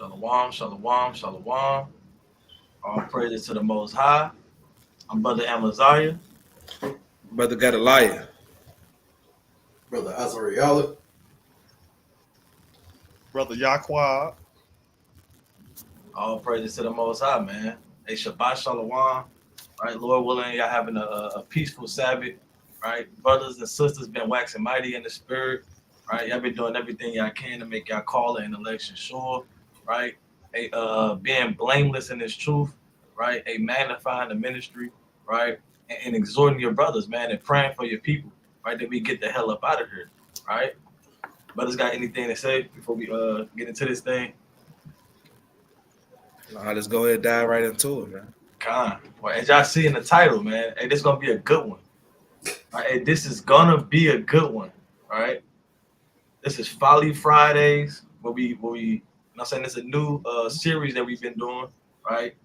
Shalom, shalom, shalom. All praises to the Most High. I'm Brother Amaziah. Brother got a liar. Brother Azariah. Brother Yaquad. All praises to the Most High, man. Hey, Shabbat Shalom. Right, Lord willing, y'all having a peaceful Sabbath. Right, brothers and sisters been waxing mighty in the spirit. Right, y'all been doing everything y'all can to make y'all calling and election sure. Right, hey, being blameless in this truth. Right, a magnifying the ministry. Right, and exhorting your brothers, man, and praying for your people. Right, that we get the hell up out of here. Right, brothers got anything to say before we get into this thing? Let's go ahead and dive right into it, man. Well, as y'all see in the title, man, hey, this is gonna be a good one. Right, hey, this is gonna be a good one. All right. This is Folly Fridays, where we you know what I'm saying, it's a new series that we've been doing, right?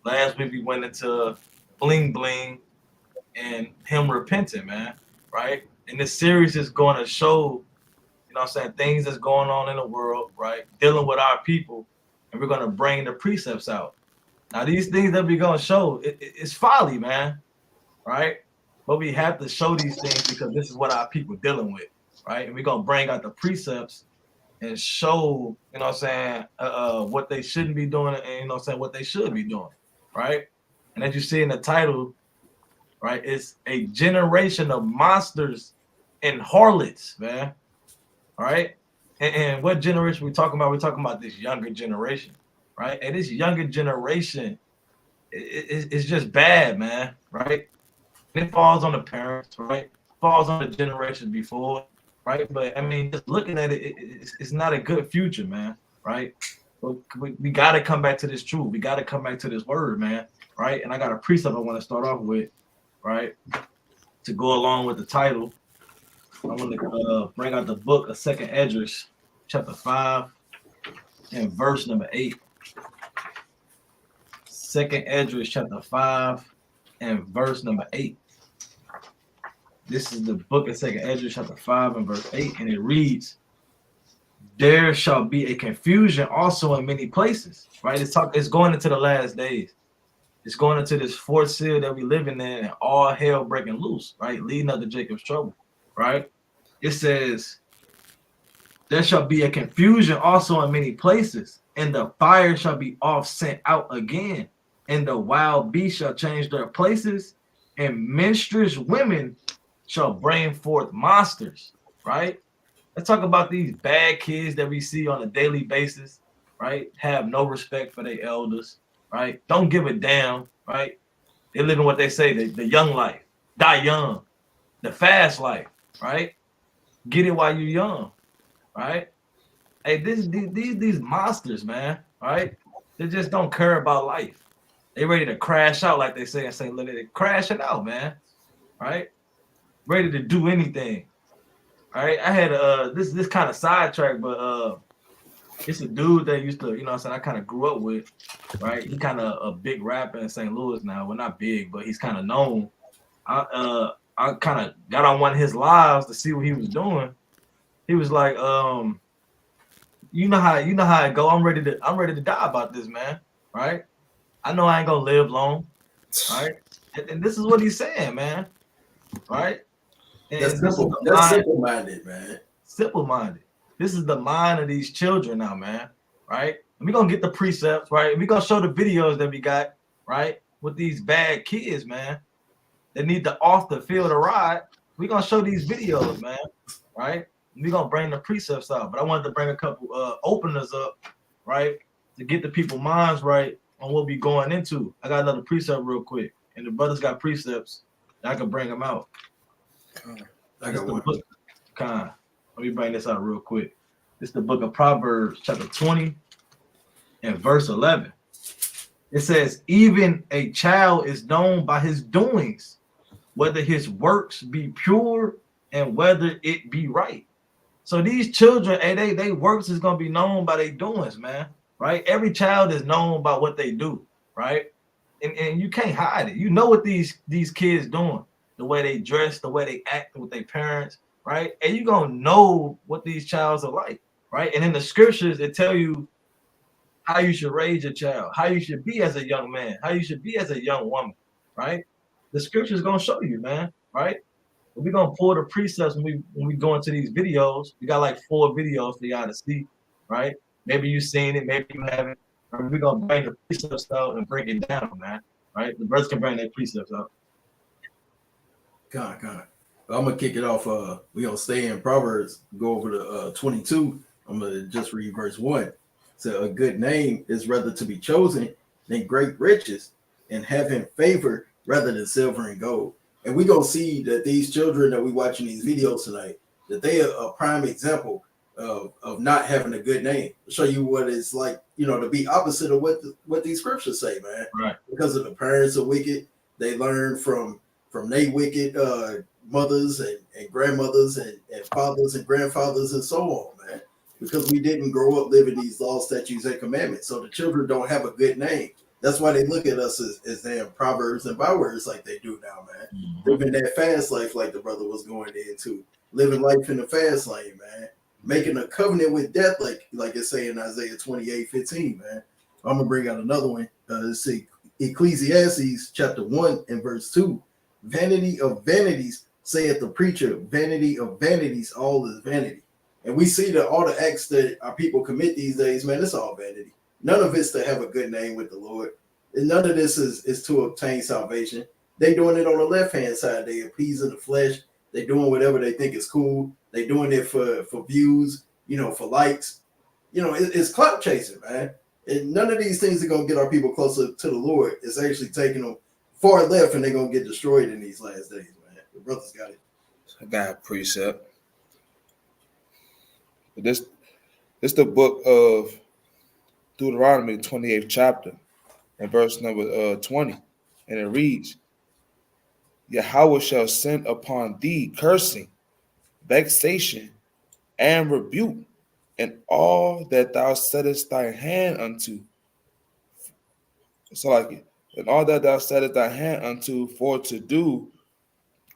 Last week we went into bling bling and him repenting, man, right? And this series is gonna show, you know what I'm saying, things that's going on in the world, right? Dealing with our people, and we're gonna bring the precepts out. Now, these things that we're gonna show, it's folly, man, right? But we have to show these things because this is what our people dealing with, right? And we're gonna bring out the precepts and show, you know what I'm saying, what they shouldn't be doing, and you know what I'm saying, what they should be doing, right? And as you see in the title, right, it's a generation of monsters and harlots, man. All right. And what generation we talking about? We're talking about this younger generation, right? And this younger generation is just bad, man, right? And it falls on the parents, right? It falls on the generations before, right? But I mean, just looking at it, it's not a good future, man, right? But we got to come back to this truth. We got to come back to this word, man, right? And I got a precept I want to start off with, right, to go along with the title. I want to bring out the book of Second Esdras, chapter 5, and verse number 8. Second Esdras, chapter 5, and verse number 8. This is the book of Second Esdras, chapter 5, and verse 8, and it reads, "There shall be a confusion also in many places." Right? It's going into the last days. It's going into this fourth seal that we living in, and all hell breaking loose, right? Leading up to Jacob's trouble, right? It says, "There shall be a confusion also in many places, and the fire shall be oft sent out again, and the wild beasts shall change their places, and menstruous women shall bring forth monsters." Right? Let's talk about these bad kids that we see on a daily basis, right? Have no respect for their elders, right? Don't give a damn, right? They're living what they say, the young life, die young, the fast life, right? Get it while you're young, right? Hey, these monsters, man, right? They just don't care about life. They ready to crash out, like they say in St. Louis. They crashing out, man, right? Ready to do anything. All right, I had this kind of sidetrack, but it's a dude that used to, you know what I'm saying, I kind of grew up with, right? He kind of a big rapper in St. Louis now. Well, not big, but he's kind of known. I kind of got on one of his lives to see what he was doing. He was like, you know how it go. I'm ready to die about this, man. Right? I know I ain't gonna live long. Right? And this is what he's saying, man. Right? And That's simple. That's simple-minded, man. Simple-minded. This is the mind of these children now, man. Right? And we're gonna get the precepts, right? And we're gonna show the videos that we got, right? With these bad kids, man. They need to off the field to ride. We're gonna show these videos, man. Right? We're gonna bring the precepts out. But I wanted to bring a couple openers up, right? To get the people minds right on what we going into. I got another precept real quick. And the brothers got precepts. I can bring them out. I got one. Let me bring this out real quick. This is the book of Proverbs, chapter 20 and verse 11. It says, "Even a child is known by his doings, whether his works be pure and whether it be right." So these children, they works is gonna be known by their doings, man. Right? Every child is known by what they do, right? And you can't hide it. You know what these kids doing, the way they dress, the way they act with their parents, right? And you're gonna know what these childs are like, right? And in the scriptures, it tell you how you should raise your child, how you should be as a young man, how you should be as a young woman, right? The scripture is gonna show you, man, right? We're gonna pull the precepts when we go into these videos. We got like 4 videos for y'all to see, right? Maybe you've seen it, maybe you haven't. We're gonna bring the precepts out and break it down, man. Right? The brothers can bring their precepts out. Kind of. I'm gonna kick it off. We gonna stay in Proverbs. Go over to 22. I'm gonna just read verse 1. So a good name is rather to be chosen than great riches, and having favor rather than silver and gold. And we gonna see that these children that we watching these videos tonight, that they are a prime example of not having a good name. I'll show you what it's like, to be opposite of what these scriptures say, man. Right. Because of the parents are wicked, they learn from they wicked mothers and grandmothers and fathers and grandfathers and so on, man. Because we didn't grow up living these laws, statutes, and commandments. So the children don't have a good name. That's why they look at us as damn proverbs and bywords like they do now, man. Mm-hmm. Living that fast life like the brother was going into. Living life in the fast lane, man. Making a covenant with death, like it's saying in Isaiah 28:15, man. I'm gonna bring out another one. Let's see, Ecclesiastes chapter 1 and verse 2. Vanity of vanities, saith the preacher, vanity of vanities, all is vanity. And we see that all the acts that our people commit these days, man, it's all vanity. None of it's to have a good name with the Lord. And none of this is to obtain salvation. They doing it on the left-hand side. They appeasing the flesh. They doing whatever they think is cool. They doing it for views, for likes. It's clout chasing, man. And none of these things are going to get our people closer to the Lord. It's actually taking them far left, and they're going to get destroyed in these last days, man. The brothers got it. I got a precept. This the book of Deuteronomy, 28th chapter, and verse number 20. And it reads, Yahweh shall send upon thee cursing, vexation, and rebuke, and all that thou settest thy hand unto. So like it. And all that thou settest thy hand unto for to do,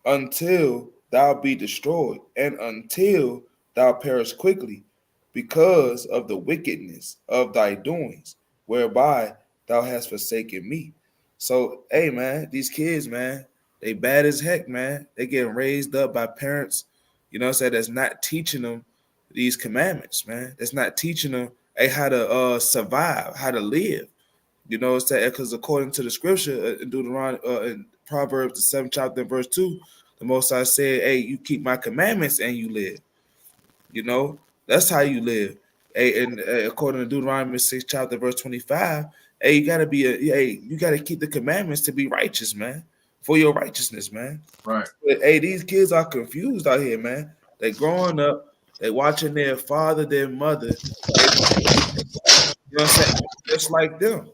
until thou be destroyed, and until thou perish quickly, because of the wickedness of thy doings, whereby thou hast forsaken me. So, hey, man, these kids, man, they bad as heck, man. They getting raised up by parents, that's not teaching them these commandments, man. That's not teaching them, hey, how to survive, how to live. Because according to the scripture in Deuteronomy, in Proverbs, the 7th chapter, verse 2, the Most High said, hey, you keep my commandments and you live. That's how you live. Hey, and according to Deuteronomy 6th chapter, verse 25, hey, you gotta keep the commandments to be righteous, man, for your righteousness, man. Right. But, hey, these kids are confused out here, man. They growing up, they watching their father, their mother, just like them.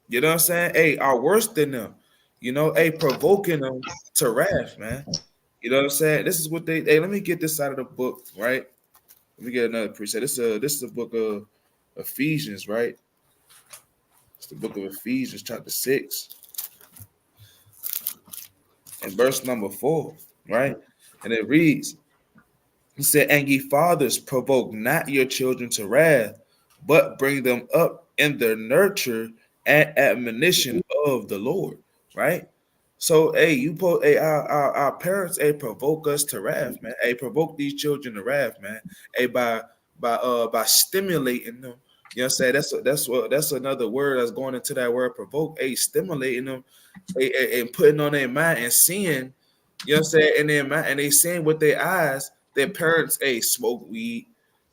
You know what I'm saying? Hey, are worse than them. Provoking them to wrath, man. You know what I'm saying? This is what hey, let me get this out of the book, right? Let me get another precept. This is the book of Ephesians, right? It's the book of Ephesians, chapter 6, and verse number 4, right? And it reads, he said, and ye fathers, provoke not your children to wrath, but bring them up in the nurture and admonition of the Lord, right? So, hey, our parents, hey, provoke us to wrath, man. Hey, provoke these children to wrath, man. Hey, by stimulating them. You know what I'm saying? That's another word that's going into that word provoke. Hey, stimulating them, and putting on their mind and seeing, you know what I'm saying, in their mind, and they seeing with their eyes their parents, hey, smoke weed.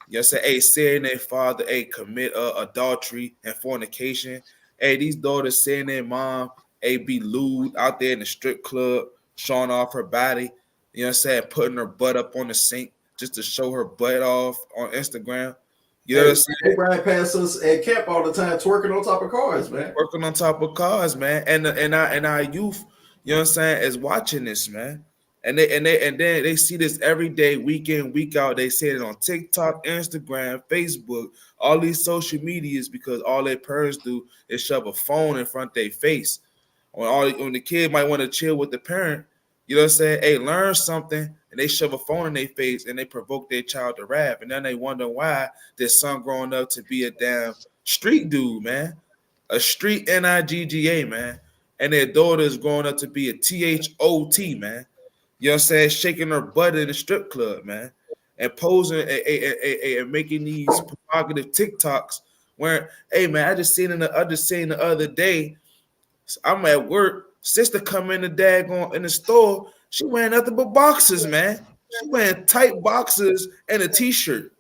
You know what I'm saying? Hey, seeing their father, hey, commit adultery and fornication. Hey, these daughters seeing their mom, hey, be lewd out there in the strip club, showing off her body. You know what I'm saying? Putting her butt up on the sink just to show her butt off on Instagram. You know what I'm saying? They ride past us at camp all the time, twerking on top of cars, man. Working on top of cars, man. And our youth, you know what I'm saying, is watching this, man. And then they see this every day, week in, week out. They see it on TikTok, Instagram, Facebook, all these social medias, because all their parents do is shove a phone in front of their face. When the kid might want to chill with the parent, you know what I'm saying? Hey, learn something, and they shove a phone in their face and they provoke their child to wrath. And then they wonder why their son growing up to be a damn street dude, man. A street NIGGA, man. And their daughter is growing up to be a THOT, man. You know what I'm saying? Shaking her butt in the strip club, man. And posing and making these provocative TikToks where, hey man, I just seen the other day. I'm at work. Sister come in the daggone in the store. She wearing nothing but boxers, man. She wearing tight boxers and a t-shirt.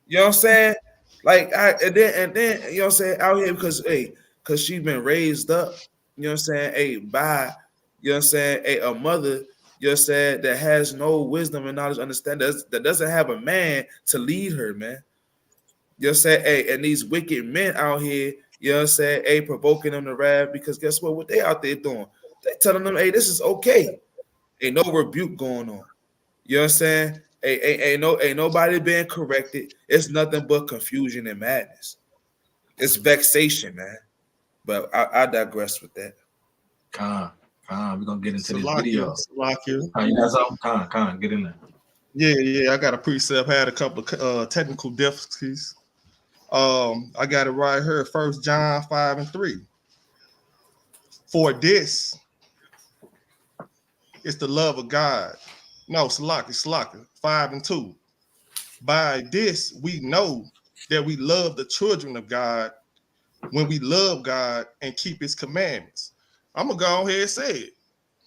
You know what I'm saying? Like and then you know what I'm saying out here because she's been raised up, you know what I'm saying, by you know what I'm saying, a mother, you know what I'm saying, that has no wisdom and knowledge, understanding that doesn't have a man to lead her, man. You know what I'm saying? And these wicked men out here, you know what I'm saying, provoking them to wrath because guess what they out there doing? They telling them, this is okay. Ain't no rebuke going on. You know what I'm saying? Ain't nobody being corrected. It's nothing but confusion and madness. It's vexation, man. But I digress with that. We're gonna get into this video. Salakia. You got something? Get in there. Yeah, I got a precept. Had a couple of technical difficulties. I got it right here. 1 John 5:3. For this is the love of God. No, Salakia. 5:2. By this we know that we love the children of God when we love God and keep his commandments. I'm gonna go ahead and say it.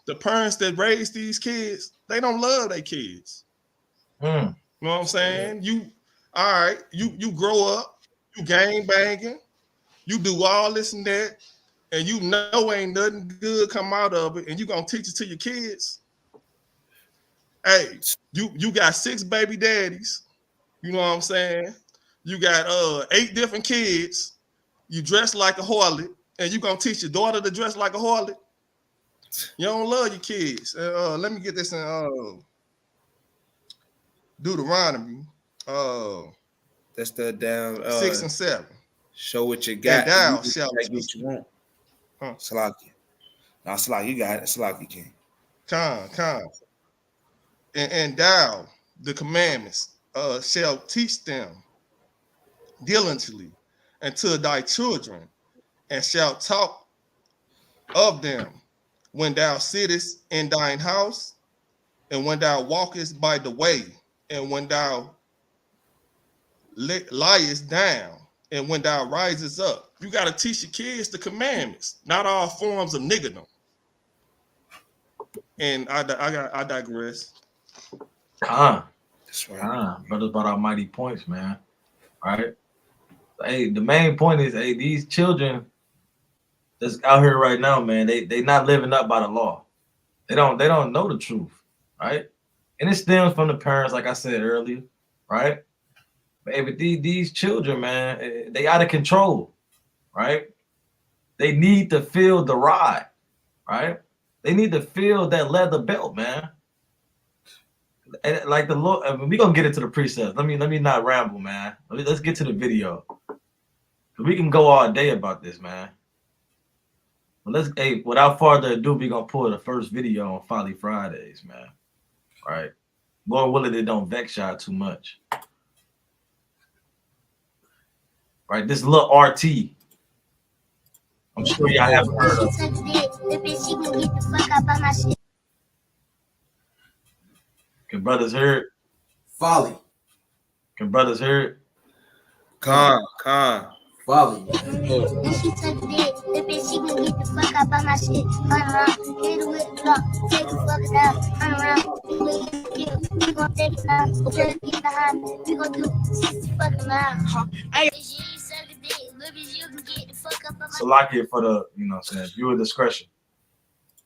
The parents that raise these kids, they don't love their kids. You know what I'm saying? You grow up, you gang banging, you do all this and that, and you know ain't nothing good come out of it, and you gonna teach it to your kids. Hey, you got 6 baby daddies, you know what I'm saying? You got 8 different kids, you dress like a harlot, and you gonna teach your daughter to dress like a harlot. You don't love your kids. Let me get this in Deuteronomy. That's the down 6 and 7. Show what you got. And thou shalt like what you want. Salaki. Now Salaki, you got it. Salaki King. Con. And thou, the commandments, shall teach them diligently unto thy children, and shalt talk of them when thou sittest in thine house, and when thou walkest by the way, and when thou liest down, and when thou risest up. You got to teach your kids the commandments, not all forms of niggerdom. And I digress. That's right. Brothers brought out mighty points, man. All right. Hey, the main point is, these children that's out here right now, man, they not living up by the law. They don't know the truth, right? And it stems from the parents, like I said earlier, right? But these children, man, they out of control, right? They need to feel the ride, right? They need to feel that leather belt, man. And like the Lord, we're gonna get into the precepts. Let me not ramble, man. Let's get to the video. We can go all day about this, man. But without further ado, we're gonna pull the first video on Folly Fridays, man. All right. Lord willing, it don't vex y'all too much. Right, this little RT. I'm sure y'all haven't heard of. Can brothers hear it? Folly. Can brothers hear it? Con. Folly. And she took dick. The bitch, she can get the fuck up on my shit. Run around, hit her with the block, take the fuck down. Run around, we gon' take it down. Just get behind, we gon' do 60 fucking miles. Hey, bitch, you suck a dick. Little bitch, you can get the fuck up on my shit. So lock it for the, viewer discretion.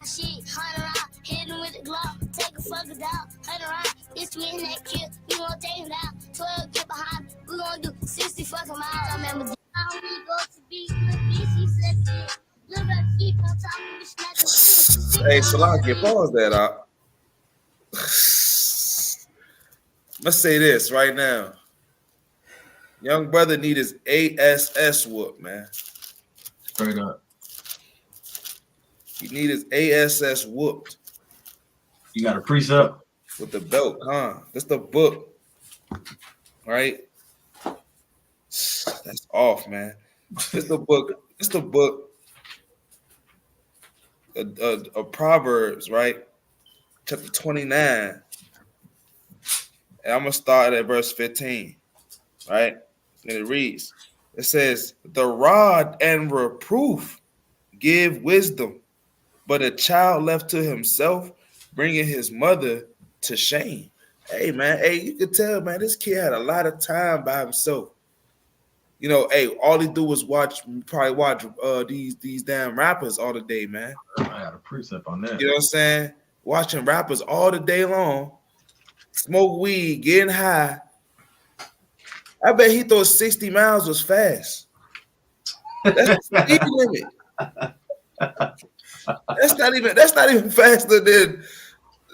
Shit, run around, hit her with the block, take the fuck down. Run around, bitch, we in that kill, we gon' take it down. 12, get behind, we gon' do 60 fucking miles. I remember. We go to be little bitch, he said shit. Little bitch, keep on talking, bitch, like a shit. Hey, Salaki, pause that up. Let's say this right now. Young brother need his ASS whoop, man. Straight up. He need his ASS whooped. You got a precept? With the belt, huh? That's the book. Right? That's off, man. It's the book. It's the book of Proverbs, right? Chapter 29. And I'm gonna start at verse 15, right? And it reads, it says, the rod and reproof give wisdom, but a child left to himself, bringing his mother to shame. Hey, man, hey, you can tell, man, this kid had a lot of time by himself. You know, hey, all he do was probably watch these damn rappers all the day, man. I got a precept on that. You know what I'm saying? Watching rappers all the day long, smoke weed, getting high. I bet he thought 60 miles was fast. That's the speed limit. That's not even faster than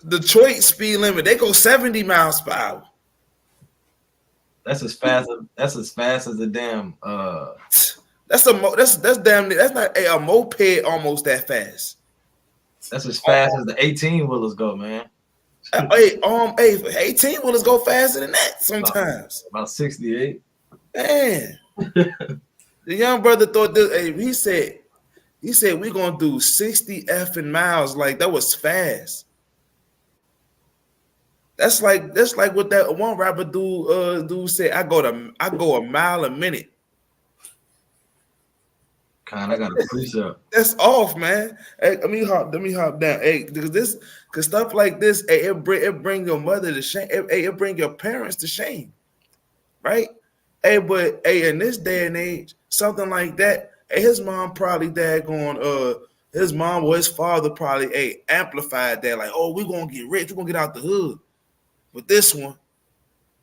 Detroit speed limit. They go 70 miles per hour. That's as fast as the damn That's damn near, that's not a moped almost that fast. that's as fast as the 18-wheelers go, man. Hey, 18-wheelers go faster than that sometimes. About 68. Man. The young brother thought this, hey, he said we're gonna do 60 effing miles. Like that was fast. That's like what that one rapper dude said. I go a mile a minute. I got a precept. That's off, man. Hey, let me hop down. Hey, because stuff like this, hey, it bring your mother to shame. It bring your parents to shame, right? Hey, but hey, in this day and age, something like that, hey, his mom probably his mom or his father probably amplified that, like, oh, we're gonna get rich, we're gonna get out the hood. But this one,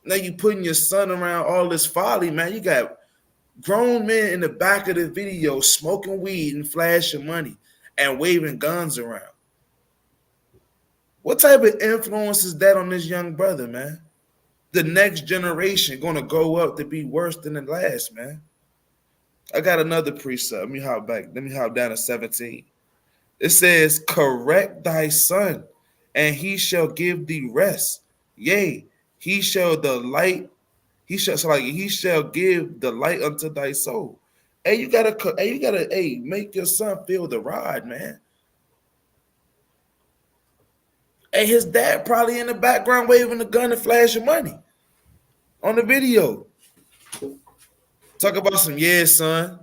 now you putting your son around all this folly, man. You got grown men in the back of the video smoking weed and flashing money and waving guns around. What type of influence is that on this young brother, man? The next generation gonna grow up to be worse than the last, man. I got another precept. Let me hop down to 17. It says, correct thy son, and he shall give thee rest. Yea, he shall give the light unto thy soul. Hey, you gotta make your son feel the rod, man. Hey, his dad probably in the background waving the gun and flashing money on the video. Talk about some, yeah, son.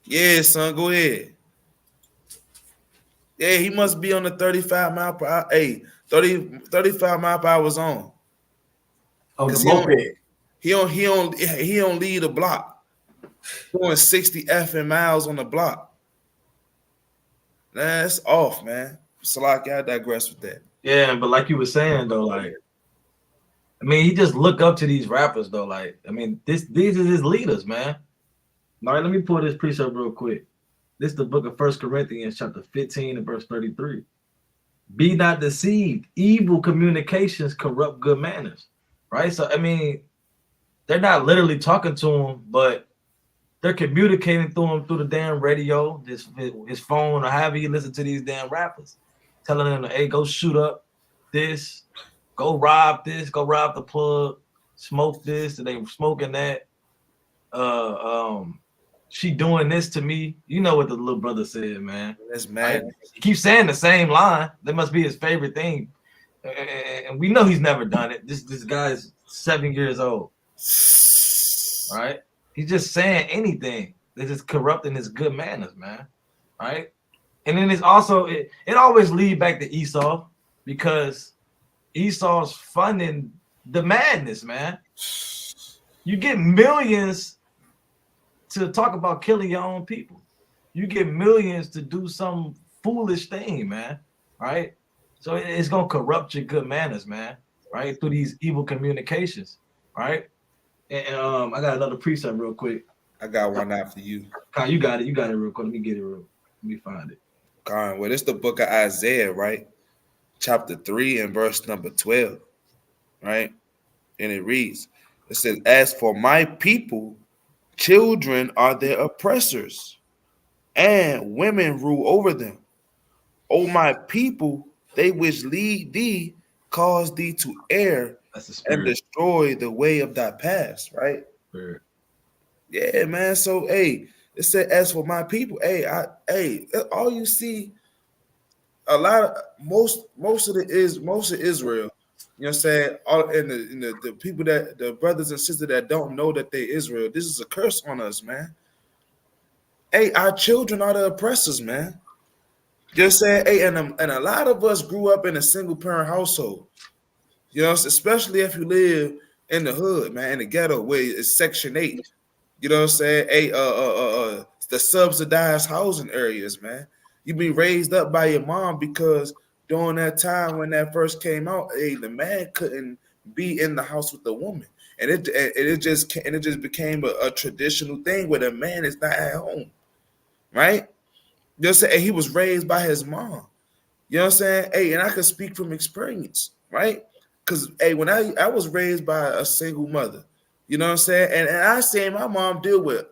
Yeah, son, go ahead. Yeah, he must be on the 35 mile per hour. Hey, 35 mile per hour zone. Oh, the moped. He don't lead the block. Going 60 effing miles on the block. That's off, man. Salaki, I digress with that. Yeah, but like you were saying though, like, I mean, he just look up to these rappers though. Like, I mean, these are his leaders, man. All right, let me pull this precept real quick. This is the book of 1 Corinthians, chapter 15 and verse 33. Be not deceived. Evil communications corrupt good manners. Right? So, I mean, they're not literally talking to him, but they're communicating through him through the damn radio, his phone, or however you listen to these damn rappers. Telling them, hey, go shoot up this, go rob the plug, smoke this, and they smoking that. She doing this to me. You know what the little brother said, man. That's mad. Right? He keeps saying the same line. That must be his favorite thing. And we know he's never done it. This guy's 7 years old. Right? He's just saying anything. This is corrupting his good manners, man. Right? And then it's also it always lead back to Esau, because Esau's funding the madness, man. You get millions to talk about killing your own people. You get millions to do some foolish thing, man. Right? So it's gonna corrupt your good manners, man. Right? Through these evil communications. Right? And I got another precept real quick. I got one after you. Kyle, you got it real quick. Let me get it Let me find it. Well, it's the book of Isaiah, right? Chapter 3 and verse number 12, right? And it reads, it says, as for my people, children are their oppressors, and women rule over them. O my people, they which lead thee, cause thee to err and destroy the way of thy past, right? Spirit. Yeah, man. So hey, it said as for my people, all you see a lot of most of Israel, you know what I'm saying? All the people that the brothers and sisters that don't know that they Israel, this is a curse on us, man. Hey, our children are the oppressors, man. Just saying, hey, and a lot of us grew up in a single parent household. You know, especially if you live in the hood, man, in the ghetto where it's Section 8. You know what I'm saying? Hey, the subsidized housing areas, man. You be raised up by your mom because during that time when that first came out, hey, the man couldn't be in the house with the woman. And it just became a traditional thing where the man is not at home, right? You know what I'm saying? He was raised by his mom. You know what I'm saying? Hey, and I can speak from experience, right? Because hey, when I was raised by a single mother, you know what I'm saying? And I seen my mom deal with.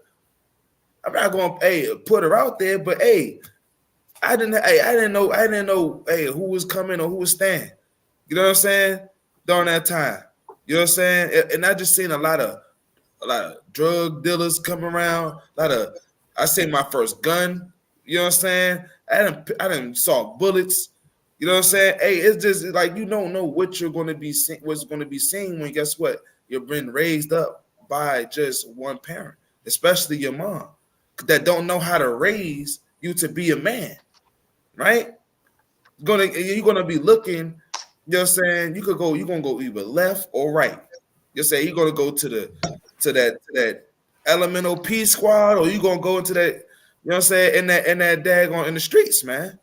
I'm not gonna put her out there, but I didn't know who was coming or who was staying. You know what I'm saying? During that time. You know what I'm saying? And I just seen a lot of drug dealers come around. I seen my first gun. You know what I'm saying? I didn't saw bullets. You know what I'm saying? Hey, it's just like you don't know what you're going to be seeing. What's going to be seen when guess what? You've been raised up by just one parent, especially your mom, that don't know how to raise you to be a man, right? You're gonna be looking. You know what I'm saying? You're gonna go either left or right. You say you're gonna go to that elemental P squad, or you gonna go into that, you know what I'm saying, in that daggone in the streets, man.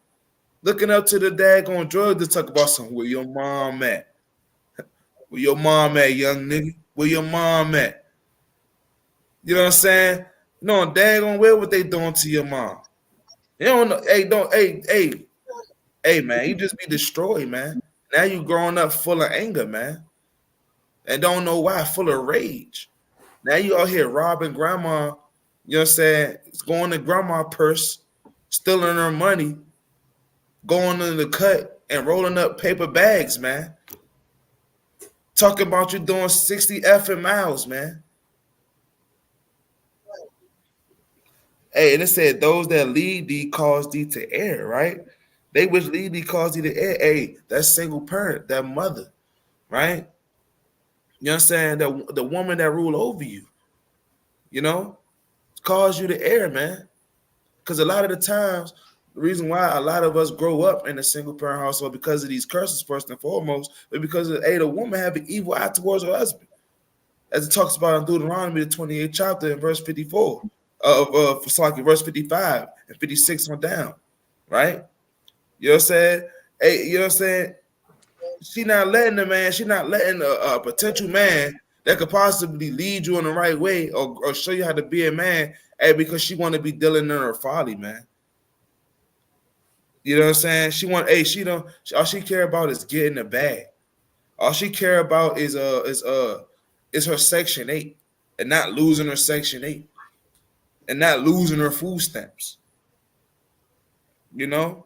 Looking up to the daggone drug to talk about some where your mom at. Where your mom at, young nigga? Where your mom at? You know what I'm saying? No, daggone well what they doing to your mom. You don't know, hey, man, you just be destroyed, man. Now you growing up full of anger, man. And don't know why, full of rage. Now you out here robbing grandma, you know what I'm saying? It's going to grandma purse, stealing her money, going in the cut and rolling up paper bags, man. Talking about you doing 60 effing miles, man. Hey, and it said those that lead thee cause thee to err, right? They which lead thee cause thee to err. Hey, that single parent, that mother, right? You know what I'm saying? The woman that rule over you, you know, cause you to err, man. Because a lot of the times, the reason why a lot of us grow up in a single parent household because of these curses, first and foremost, but because the woman have an evil eye towards her husband. As it talks about in Deuteronomy, the 28th chapter, in verse 54, verse 55 and 56 on down, right? You know what I'm saying? Hey, you know what I'm saying? She not letting she not letting a potential man that could possibly lead you in the right way or show you how to be a man, because she want to be dealing in her folly, man. You know what I'm saying? She want, she don't, all she care about is getting the bag. All she care about is her Section 8 and not losing her Section 8 and not losing her food stamps. You know?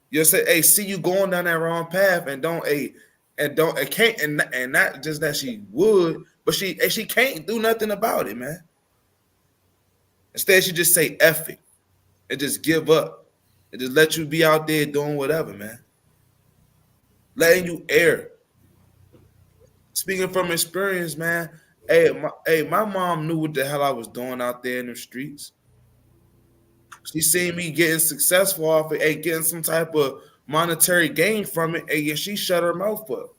You'll say, see you going down that wrong path and not just that she would, but she can't do nothing about it, man. Instead, she just say F it and just give up and just let you be out there doing whatever, man. Letting you air. Speaking from experience, man, my mom knew what the hell I was doing out there in the streets. She seen me getting successful off it, getting some type of monetary gain from it, and she shut her mouth up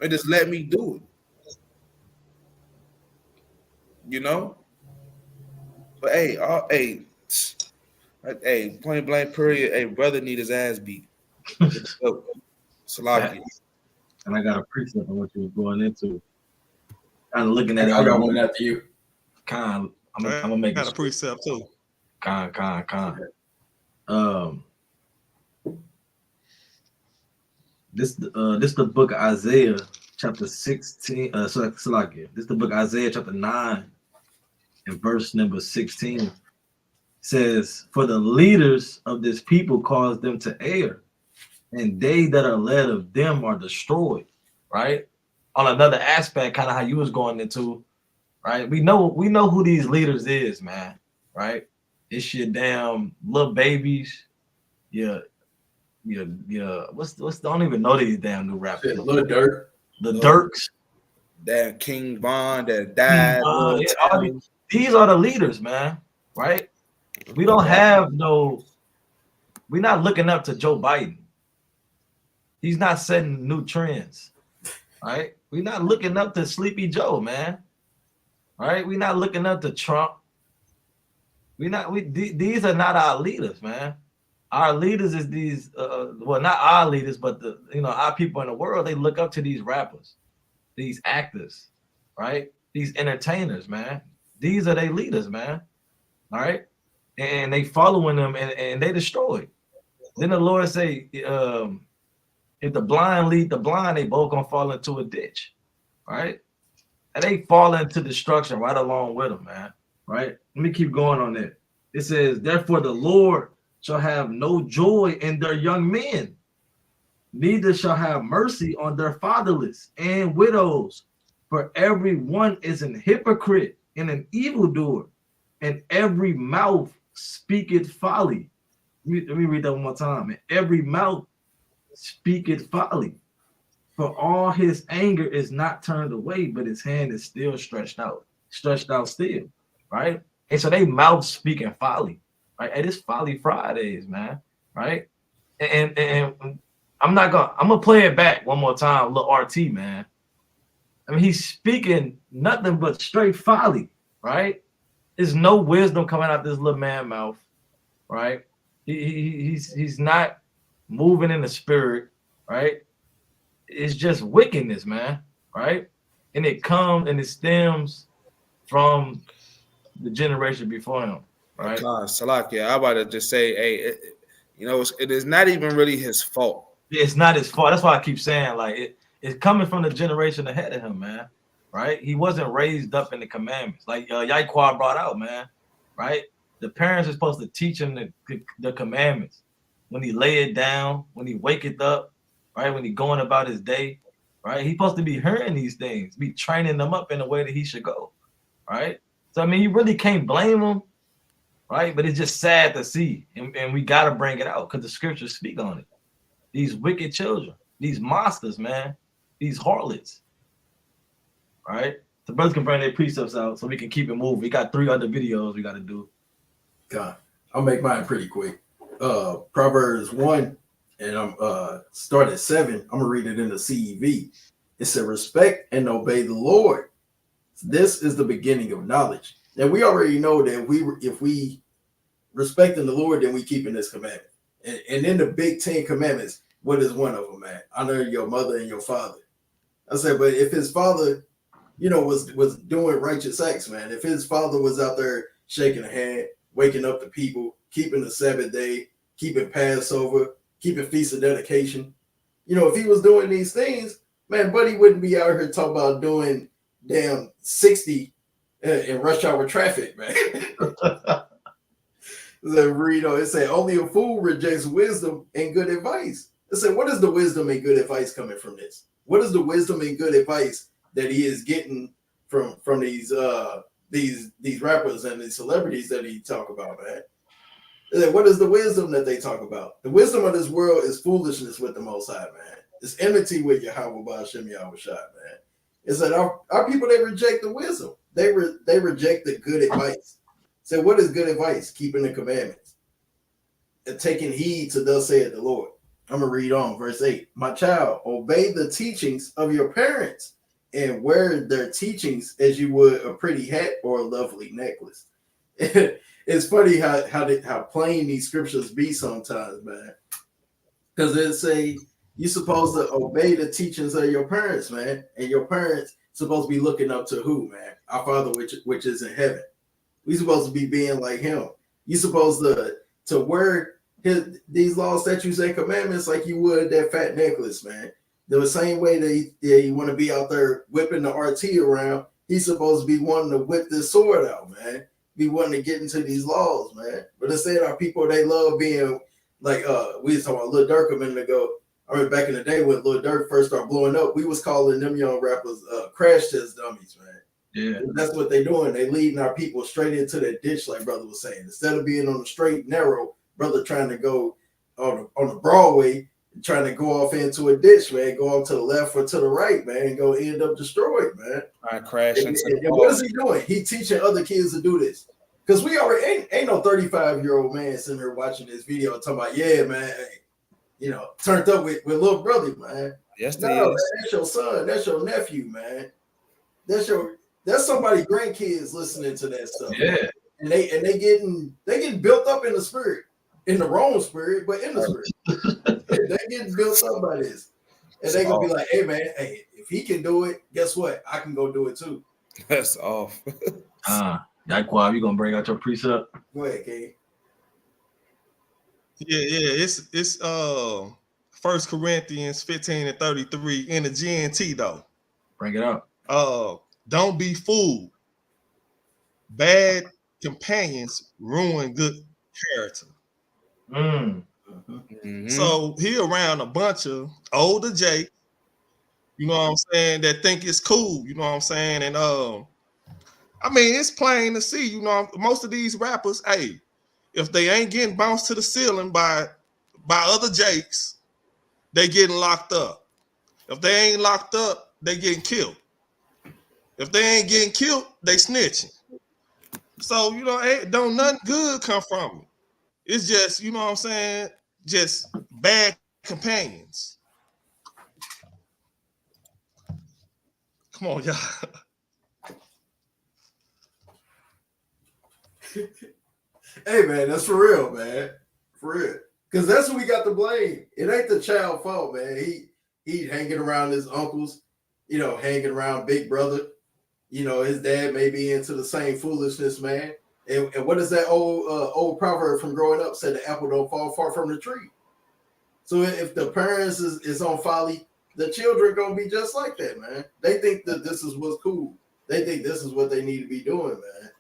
and just let me do it. You know? But point blank period, brother need his ass beat. Salaki. And I got a precept on what you was going into. Kind of looking at it. I got one after you. I'm gonna make got a precept too. This the book of Isaiah, chapter 16. Salakia. This the book of Isaiah, chapter 9, and verse number 16. Says, "For the leaders of this people cause them to err, and they that are led of them are destroyed." Right? On another aspect, kind of how you was going into, right? We know who these leaders is, man, right? It's your damn little babies, yeah, what's I don't even know these damn new rappers. Shit, Lil Durk. The Dirks, That King Von that died. yeah, these are the leaders, man, right? We don't have no. We're not looking up to Joe Biden. He's not setting new trends, right? We're not looking up to Sleepy Joe, man. Right? We're not looking up to Trump. These are not our leaders, man. Our leaders is these well, not our leaders, but our people in the world. They look up to these rappers, these actors, right? These entertainers, man. These are their leaders, man. All right, and they following them, and they destroy. Then the Lord say, if the blind lead the blind, they both gonna fall into a ditch, right? And they fall into destruction right along with them, man. Right? Let me keep going on that. It says, therefore the Lord shall have no joy in their young men, neither shall have mercy on their fatherless and widows. For every one is an hypocrite and an evildoer, and every mouth speaketh folly. Let me read that one more time. And every mouth speaketh folly. For all his anger is not turned away, but his hand is still stretched out still, right? And so they mouth speaking folly, right? And it's Folly Fridays, man, right? And I'm gonna play it back one more time, little RT, man. I mean, he's speaking nothing but straight folly, right? There's no wisdom coming out this little man's mouth, right? He's not moving in the spirit, right? It's just wickedness, man, right? And it comes and it stems from the generation before him, right? Salakia, I'm about to just say, hey, it is not even really his fault. It's not his fault. That's why I keep saying, like, it's coming from the generation ahead of him, man, right? He wasn't raised up in the commandments, like Yaquan brought out, man, right? The parents are supposed to teach him the commandments. When he lay it down, when he wake it up, right? When he going about his day, right? He's supposed to be hearing these things, be training them up in the way that he should go, right? So, I mean, you really can't blame him, right? But it's just sad to see, and we got to bring it out because the scriptures speak on it. These wicked children, these monsters, man, these harlots, right? The brothers can bring their precepts out so we can keep it moving. We got 3 other videos we got to do. God, I'll make mine pretty quick. Proverbs 1, and I'm start at 7. I'm gonna read it in the CEV. It said, respect and obey the Lord. This is the beginning of knowledge. And we already know that if we respecting the Lord, then we keeping this commandment. And in the big 10 commandments, what is one of them, man? Honor your mother and your father. I said, but if his father, was doing righteous acts, man, if his father was out there shaking a hand, waking up the people, keeping the Sabbath day, keeping Passover, keeping Feast of Dedication, if he was doing these things, man, buddy wouldn't be out here talking about doing damn 60 in rush hour traffic, man. It said, only a fool rejects wisdom and good advice. It said, what is the wisdom and good advice coming from this? What is the wisdom and good advice that he is getting from these rappers and these celebrities that he talk about, man? What is the wisdom that they talk about? The wisdom of this world is foolishness with the Most High, man. It's enmity with Yahweh Ba'ashem Yahweh Shai, man. It's that our people, they reject the wisdom. They reject the good advice. So what is good advice? Keeping the commandments and taking heed to thus saith the Lord. I'm going to read on verse 8. My child, obey the teachings of your parents and wear their teachings as you would a pretty hat or a lovely necklace. It's funny how plain these scriptures be sometimes, man. Because it say you're supposed to obey the teachings of your parents, man. And your parents supposed to be looking up to who, man? Our Father which is in heaven. We supposed to be being like him. You supposed to wear these laws, statutes, and commandments like you would that fat necklace, man. The same way that you want to be out there whipping the RT around, he's supposed to be wanting to whip this sword out, man. Be wanting to get into these laws, man. But instead, our people, they love being like we was talking about Lil Durk a minute ago. I remember back in the day when Lil Durk first started blowing up, we was calling them young rappers crash test dummies, man. Yeah. That's what they're doing. They leading our people straight into that ditch, like brother was saying. Instead of being on the straight and narrow, brother trying to go on the Broadway, trying to go off into a ditch, man, go off to the left or to the right, man, and go end up destroyed, man. I crash into the And what is he doing? He teaching other kids to do this. Because we already ain't no 35-year-old man sitting there watching this video talking about, yeah, man, hey, turned up with little brother, man. Yes, No, man, that's your son, that's your nephew, man. That's somebody grandkids listening to that stuff. Yeah. Man. And they getting built up in the spirit, in the wrong spirit, but in the spirit. They getting built up by this. And they gonna be like, hey man, hey, if he can do it, guess what? I can go do it too. That's off. Yaquab, you gonna bring out your precept? Go ahead, Kay. Yeah. It's 1 Corinthians 15:33 in the GNT though. Bring it up. Don't be fooled. Bad companions ruin good character. Mm-hmm. So he around a bunch of older Jake, you know what I'm saying, that think it's cool, you know what I'm saying? And I mean, it's plain to see, you know, most of these rappers, hey, if they ain't getting bounced to the ceiling by other Jakes, they getting locked up. If they ain't locked up, they getting killed. If they ain't getting killed, they snitching. So, you know, don't nothing good come from it. It's just, you know what I'm saying, just bad companions. Come on, y'all. Hey man, that's for real, man. For real. Because that's what we got to blame. It ain't the child fault, man. He hanging around his uncles, hanging around big brother. His dad may be into the same foolishness, man. And what is that old proverb from growing up? Said the apple don't fall far from the tree. So if the parents is on folly, the children gonna be just like that, man. They think that this is what's cool. They think this is what they need to be doing, man.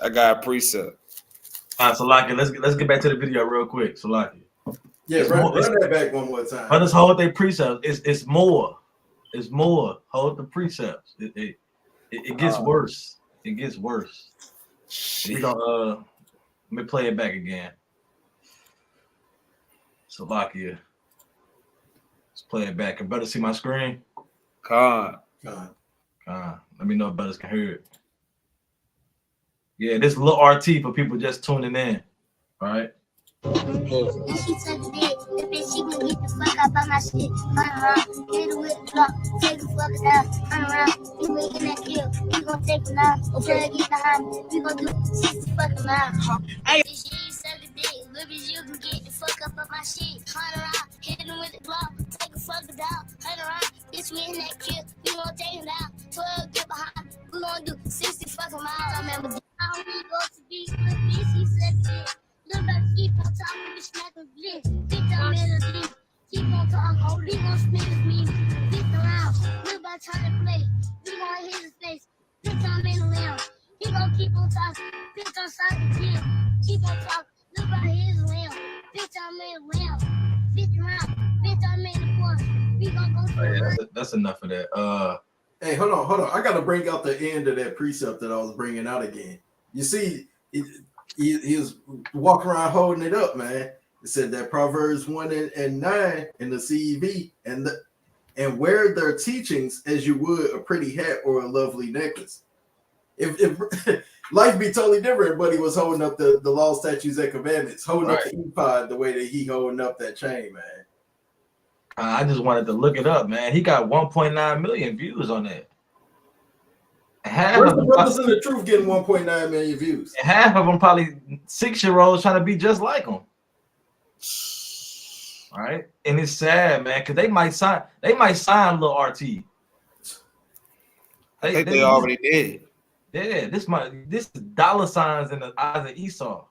I got a precept. All right, Salaki, let's get back to the video real quick. Salaki. Yeah, run that back one more time. Brothers hold their precepts. It's more. It's more. Hold the precepts. It gets worse. It gets worse. We don't let me play it back again. Slovakia. Let's play it back. Can brothers see my screen? Con. Let me know if brothers can hear it. Yeah, this little RT for people just tuning in. All right. And she took the dick. The bitch, she can get the fuck up on my shit. Run around, hit her with the block, take the fuck down. Run around, you making that kill. You gon' take it now. Okay, get behind me. We gon' do 60 fucking miles. Hey, bitch, you ain't suck a dick. Little bitch, you can get the fuck up on my shit. Run around, hit her with the block, take the fuck down. Run around, bitch, we in that kill. We gon' take it down. 12, get behind me. We gon' do 60 fucking miles. I remember. I don't need to go to be with bitch, he said shit. Look back, keep on talking, bitch, like a glitch. Bitch, I'm in a deep. Keep on talking, we gon' spin his me. Bitch around, look back, trying to play. We gon' hit his face. Bitch, I'm in the lamb. He gon' keep on talking. Bitch, I'm sorry, kill. Keep on talking, look back, his lamb. Bitch, I'm in the lamb. Bitch around, bitch, I'm in the forest. We gon' go to the That's enough of that. Hey, hold on. I gotta bring out the end of that precept that I was bringing out again. You see, he was walking around holding it up, man. It said that Proverbs 1 and 9 in the CEV, and wear their teachings as you would a pretty hat or a lovely necklace. If life be totally different, but he was holding up the law, statutes, and commandments, holding up the ephod the way that he holding up that chain, man. I just wanted to look it up, man. He got 1.9 million views on that. Where's the brothers in the truth getting 1.9 million views? Half of them probably 6-year-olds trying to be just like him. All right, and it's sad, man, because they might sign little RT. I think they already did. Yeah, this is dollar signs in the eyes of Esau,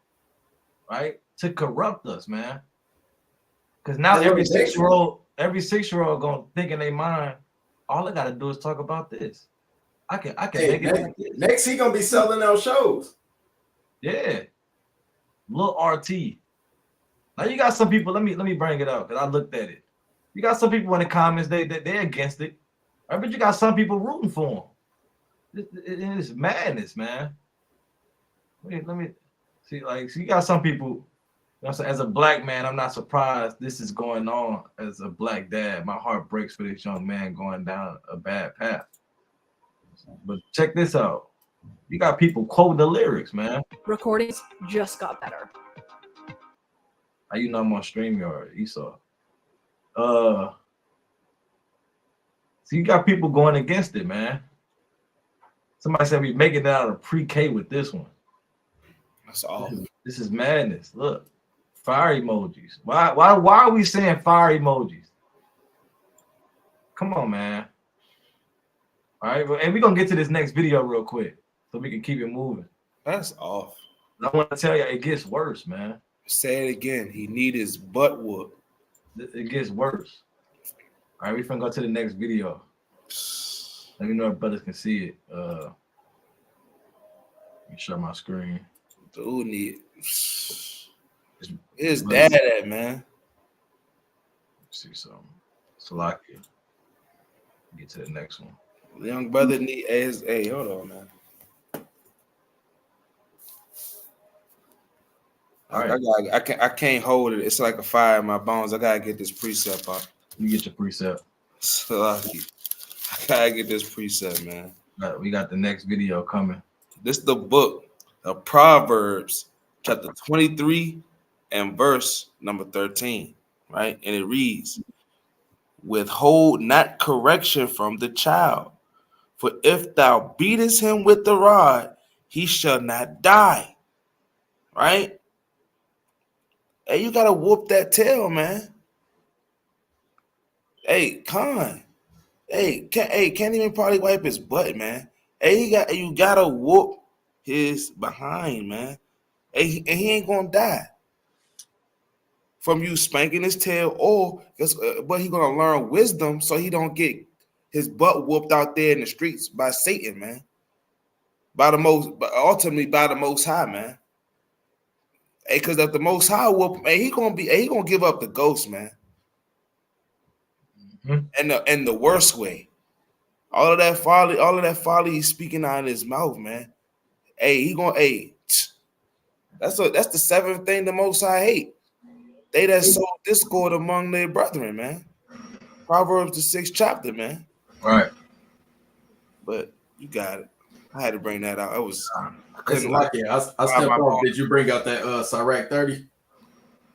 right? To corrupt us, man. Because now every 6-year-old gonna think in their mind, all I gotta do is talk about this. I can make it like this. Next, he gonna be selling out shows. Yeah, little RT. Now you got some people. Let me bring it up because I looked at it. You got some people in the comments. They're against it. I bet you got some people rooting for him. It is madness, man. Wait, let me see. Like, so you got some people. You know, so as a black man, I'm not surprised this is going on. As a black dad, my heart breaks for this young man going down a bad path. But check this out. You got people quoting the lyrics, man. Recordings just got better. How you know I'm on StreamYard, Esau? So you got people going against it, man. Somebody said we making it out of pre-K with this one. That's all. This is madness. Look, fire emojis. Why are we saying fire emojis? Come on, man. All right, and we're gonna get to this next video real quick so we can keep it moving. That's off. I want to tell you, it gets worse, man. Say it again. He need his butt whooped. It gets worse. All right, we finna go to the next video. Let me know if brothers can see it. Let me share my screen. Dude need his dad at, man. Let's see something. Salakia. Get to the next one. The young brother need his. Hey, hold on, man. All right. I can't hold it. It's like a fire in my bones. I gotta get this precept up. You get your precept. Salakia. I gotta get this precept, man. We got the next video coming. This is the book of Proverbs, chapter 23 and verse number 13, right? And it reads, withhold not correction from the child, for if thou beatest him with the rod, he shall not die, right? Hey, you gotta whoop that tail, man. Hey, Khan. Can't even probably wipe his butt, man. Hey, you gotta whoop his behind, man. Hey, and he ain't gonna die from you spanking his tail, but he gonna learn wisdom so he don't get his butt whooped out there in the streets by Satan, man. Ultimately by the Most High, man. Hey, because if the Most High whoop, hey, he gonna give up the ghost, man. Mm-hmm. And the worst way. All of that folly he's speaking out of his mouth, man. Hey, that's the seventh thing the Most High hate. They that sow discord among their brethren, man. Proverbs the 6th chapter, man. Right. But you got it. I had to bring that out. I stepped off. Did you bring out that Sirach 30?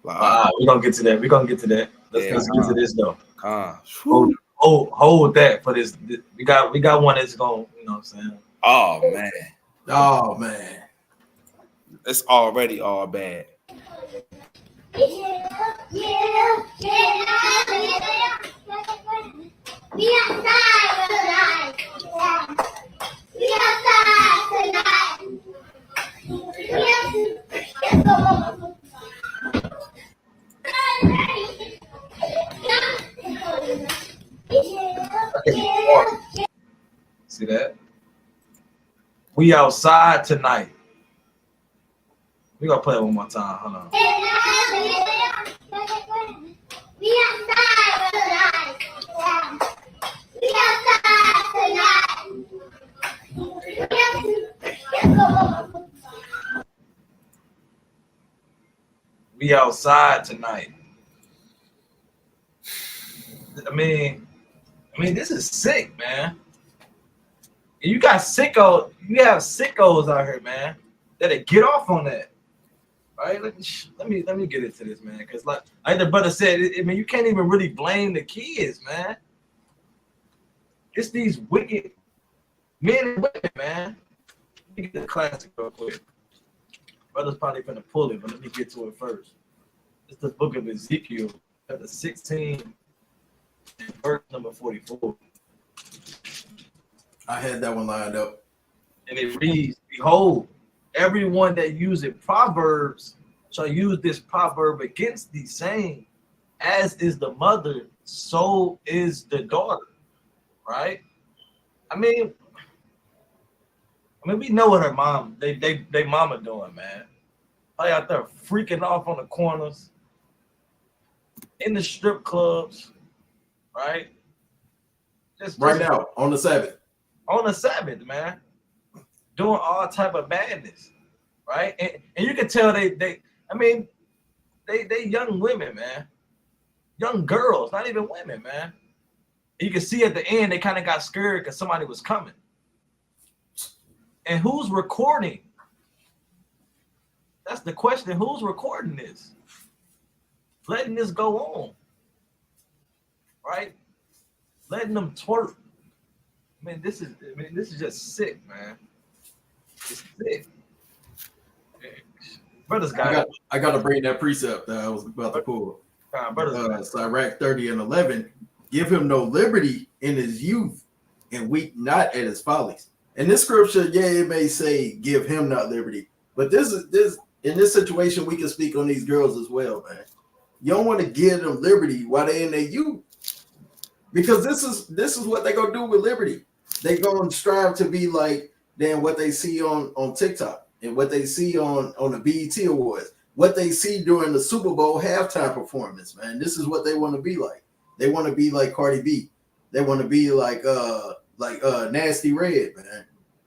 We're gonna get to that. Let's get to this though. Hold that for this. We got one that's gonna, you know what I'm saying? Oh man. It's already all bad. See that? We outside tonight. We gonna play it one more time. Hold on. We outside tonight. We outside tonight. We outside tonight. I mean, this is sick, man. You got sickos. You have sickos out here, man. That get off on that. Right? Let me get into this, man. Because like the brother said, you can't even really blame the kids, man. It's these wicked men and women, man. Let me get the classic real quick. Brother's probably gonna pull it, but let me get to it first. It's the book of Ezekiel, chapter 16, verse number 44. I had that one lined up. And it reads, behold, everyone that uses proverbs shall use this proverb against thee, saying, as is the mother, so is the daughter. Right? I mean, we know what her mom, they mama doing, man. Probably out there freaking off on the corners, in the strip clubs, right? Just right now on the Sabbath. on the Sabbath, man, doing all type of madness, right? And you can tell they young women, man, young girls, not even women, man. You can see at the end they kind of got scared because somebody was coming. And who's recording? That's the question. Who's recording this? Letting this go on, right? Letting them twerk. This is just sick, man. It's sick. Brothers I got to bring that precept that I was about to pull. Sirach 30 and 11. Give him no liberty in his youth, and weep not at his follies. In this scripture, yeah, it may say give him not liberty, but this in this situation we can speak on these girls as well, man. You don't want to give them liberty while they're in their youth, because this is what they're gonna do with liberty. They're gonna strive to be like than what they see on TikTok and what they see on the BET Awards, what they see during the Super Bowl halftime performance, man. This is what they want to be like. They want to be like Cardi B. They want to be like Nasty Red, man.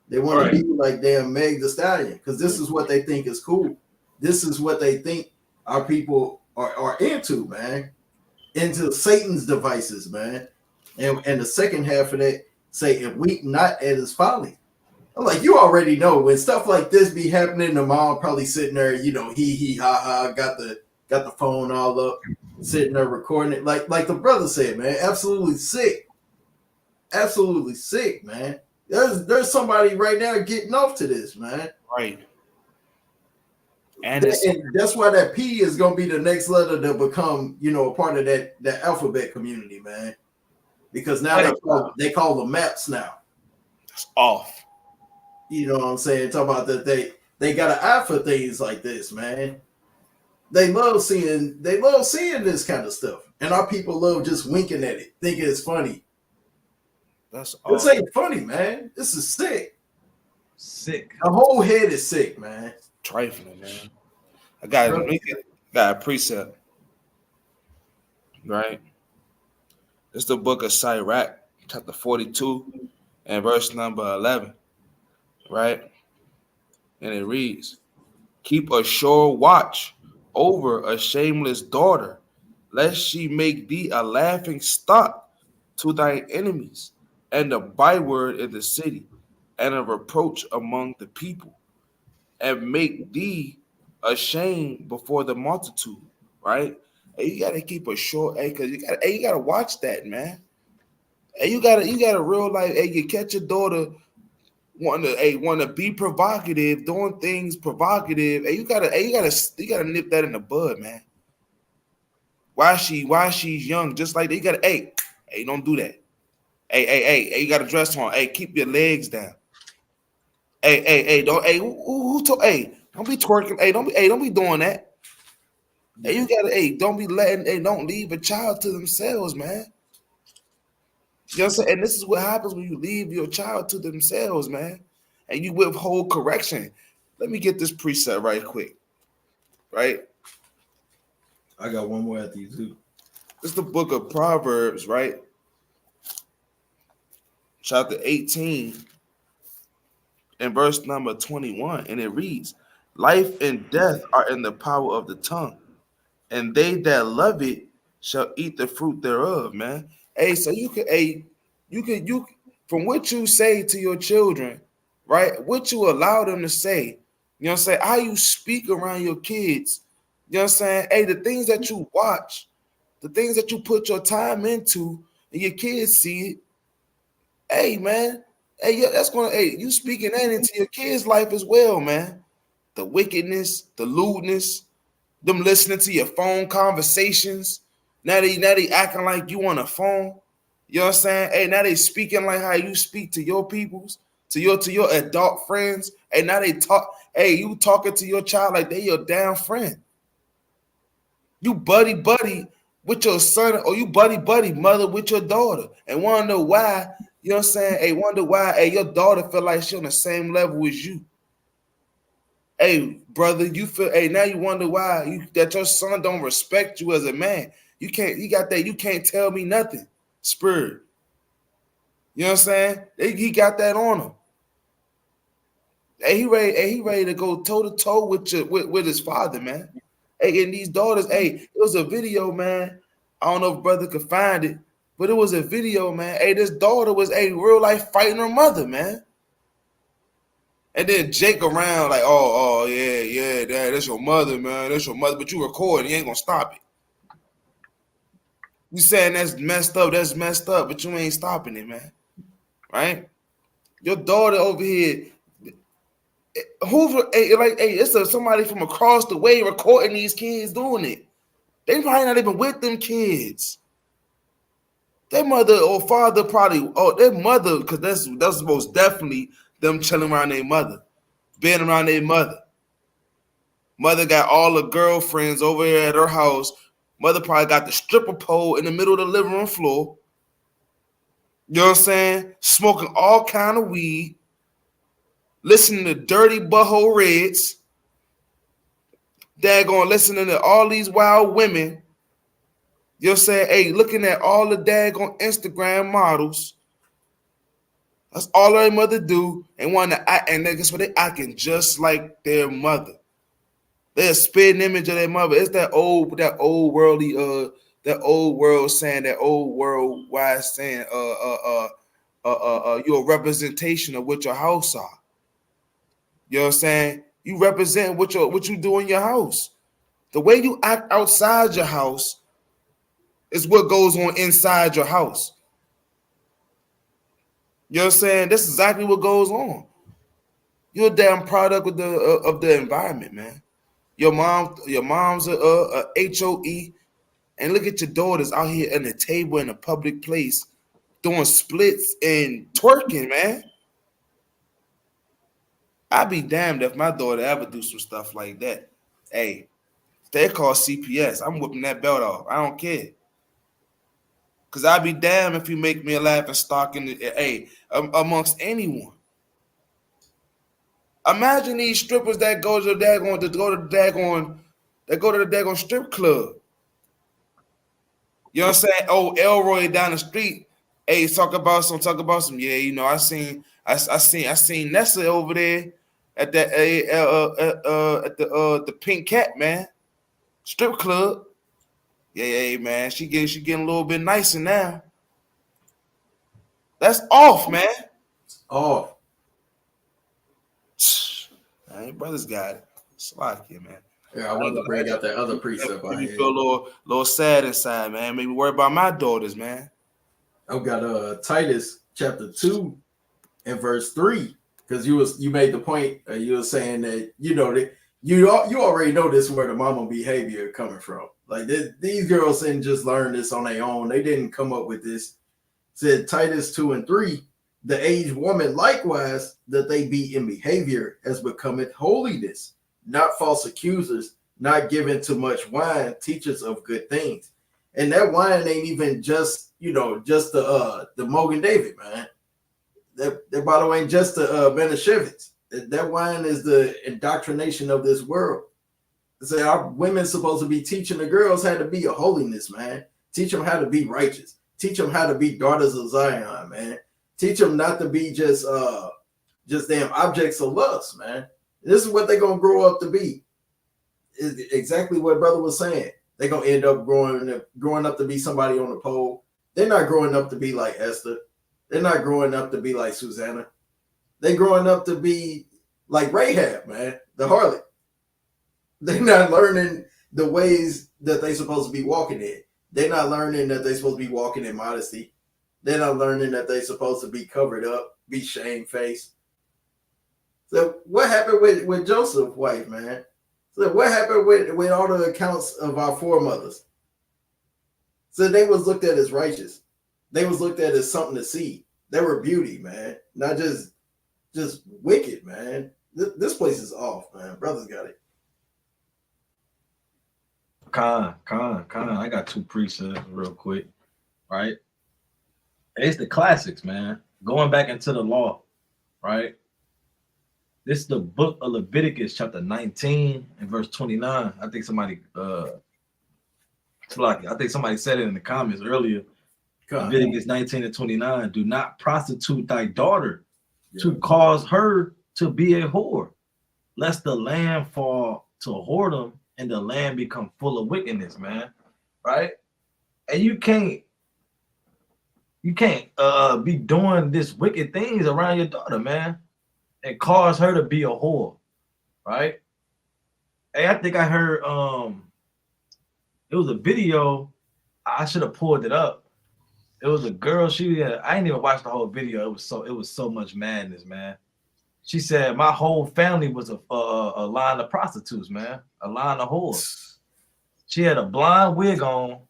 They want to be like damn Meg Thee Stallion, because this is what they think is cool. This is what they think our people are into, man. Into Satan's devices, man. And the second half of that say, and weep not at his folly. I'm like, you already know when stuff like this be happening, the mom probably sitting there, hee ha ha, got the phone all up, sitting there recording it. Like the brother said, man, absolutely sick. Absolutely sick, man. There's somebody right now getting off to this, man. Right. And that's why that P is gonna be the next letter to become, a part of that alphabet community, man. Because now they call them maps now. It's off. You know what I'm saying? Talk about that they got an eye for things like this, man. They love seeing this kind of stuff. And our people love just winking at it, thinking it's funny. This ain't funny, man. This is sick. Sick. The whole head is sick, man. Trifling, man. I got a precept. Right? It's the book of Sirach, chapter 42, and verse number 11. Right? And it reads, keep a sure watch over a shameless daughter, lest she make thee a laughing stock to thine enemies, and a byword in the city, and a reproach among the people, and make thee ashamed before the multitude. Right? Hey, you gotta keep a short, because you gotta watch that, man. Hey, you gotta real life. Hey, you catch your daughter want to be provocative, doing things provocative. Hey, you gotta nip that in the bud, man. Why she's young, just like that. You gotta, hey, don't do that. Hey, you got a dress on. Hey, keep your legs down. Hey, don't. Hey, who told? Hey, don't be twerking. Hey, don't be doing that. Hey, you gotta. Hey, don't be letting. Hey, don't leave a child to themselves, man. You know what I'm saying? And this is what happens when you leave your child to themselves, man, and you withhold correction. Let me get this precept right quick. Right? I got one more after you too. It's the book of Proverbs, right? Chapter 18 and verse number 21. And it reads, life and death are in the power of the tongue, and they that love it shall eat the fruit thereof, man. Hey, so you from what you say to your children, right? What you allow them to say, you know what I'm saying? How you speak around your kids, you know what I'm saying? Hey, the things that you watch, the things that you put your time into, and your kids see it. Hey, man. Hey, yeah, that's gonna. Hey, you speaking that into your kids' life as well, man. The wickedness, the lewdness, them listening to your phone conversations. Now they acting like you on a phone. You know what I'm saying? Hey, now they speaking like how you speak to your peoples, to your adult friends. Hey, now they talk. Hey, you talking to your child like they your damn friend. You buddy with your son, or you buddy mother with your daughter, and wonder why. You know what I'm saying? Hey, wonder why. Hey, your daughter feel like she on the same level as you. Hey, brother, you feel. Hey, now you wonder why that your son don't respect you as a man. You can't. You got that. You can't tell me nothing. Spirit. You know what I'm saying? He got that on him. Hey, he ready to go toe to toe with his father, man. Hey, and these daughters, hey, it was a video, man. I don't know if brother could find it, but it was a video, man. Hey, this daughter was a real life fighting her mother, man. And then Jake around like, oh, yeah, dad, that's your mother, man. That's your mother, but you recording, you ain't gonna stop it. You saying that's messed up, but you ain't stopping it, man. Right? Your daughter over here, it's somebody from across the way recording these kids doing it. They probably not even with them kids. Their mother or father probably, their mother, because that's most definitely them chilling around their mother, being around their mother. Mother got all the girlfriends over here at her house. Mother probably got the stripper pole in the middle of the living room floor. You know what I'm saying? Smoking all kind of weed. Listening to Dirty Butthole Reds. Daggone listening to all these wild women. You know what I'm saying? Hey, looking at all the daggone Instagram models. That's all their mother do. And want to act, and guess what? They acting just like their mother. They're a spitting image of their mother. It's that old worldly, that old world saying, that old world wise saying, you're a representation of what your house are. You know what I'm saying? You represent what you do in your house. The way you act outside your house is what goes on inside your house. You know what I'm saying? That's exactly what goes on. You're a damn product of the environment, man. Your mom's a HOE, and look at your daughters out here at the table in a public place doing splits and twerking, man. I'd be damned if my daughter ever do some stuff like that. Hey, they call CPS. I'm whipping that belt off. I don't care. Cause I'd be damned if you make me a laughing stock amongst anyone. Imagine these strippers that go to the daggone strip club. You know what I'm saying? Oh, Elroy down the street. Hey, talk about some. Yeah, you know, I seen Nessa over there at that at the Pink Cat, man, strip club. Yeah, man. She getting a little bit nicer now. That's off, man. Off. Man, brothers got it. It's like here, man. Yeah, I wanted to bring out that other precept I Make me had. feel a little sad inside, man. Make me worry about my daughters, man. I've got Titus chapter 2 and verse 3. Because you made the point, you were saying that, you know, that you already know this where the mama behavior coming from. Like these girls didn't just learn this on their own. They didn't come up with this. Said Titus 2 and 3, the aged woman likewise, that they be in behavior as becometh holiness, not false accusers, not given to much wine, teachers of good things. And that wine ain't even just, you know, just the Mogan David, man. That bottle ain't just the Benashevitz. That wine is the indoctrination of this world. So our women supposed to be teaching the girls how to be a holiness, man. Teach them how to be righteous. Teach them how to be daughters of Zion, man. Teach them not to be just damn objects of lust, man. This is what they're gonna grow up to be. Is exactly what brother was saying. They're gonna end up growing up to be somebody on the pole. They're not growing up to be like Esther. They're not growing up to be like Susanna. They're growing up to be like Rahab, man, the harlot. They're not learning the ways that they're supposed to be walking in. They're not learning that they're supposed to be walking in modesty. They're not learning that they're supposed to be covered up, be shamefaced. So what happened with Joseph's wife, man? So what happened with all the accounts of our foremothers? So they was looked at as righteous. They was looked at as something to see. They were beauty, man. Not just wicked, man. This place is off, man. Brothers got it. Con. I got two precepts real quick, right? It's the classics, man. Going back into the law, right? This is the book of Leviticus, chapter 19 and verse 29. I think somebody said it in the comments earlier. Leviticus 19:29. Do not prostitute thy daughter to cause her to be a whore, lest the land fall to whoredom and the land become full of wickedness, man. Right? And you can't be doing this wicked things around your daughter, man, and cause her to be a whore, right? Hey, I think I heard it was a video. I should have pulled it up. It was a girl. I didn't even watch the whole video. It was so much madness, man. She said my whole family was a line of prostitutes, man, a line of whores. She had a blonde wig on.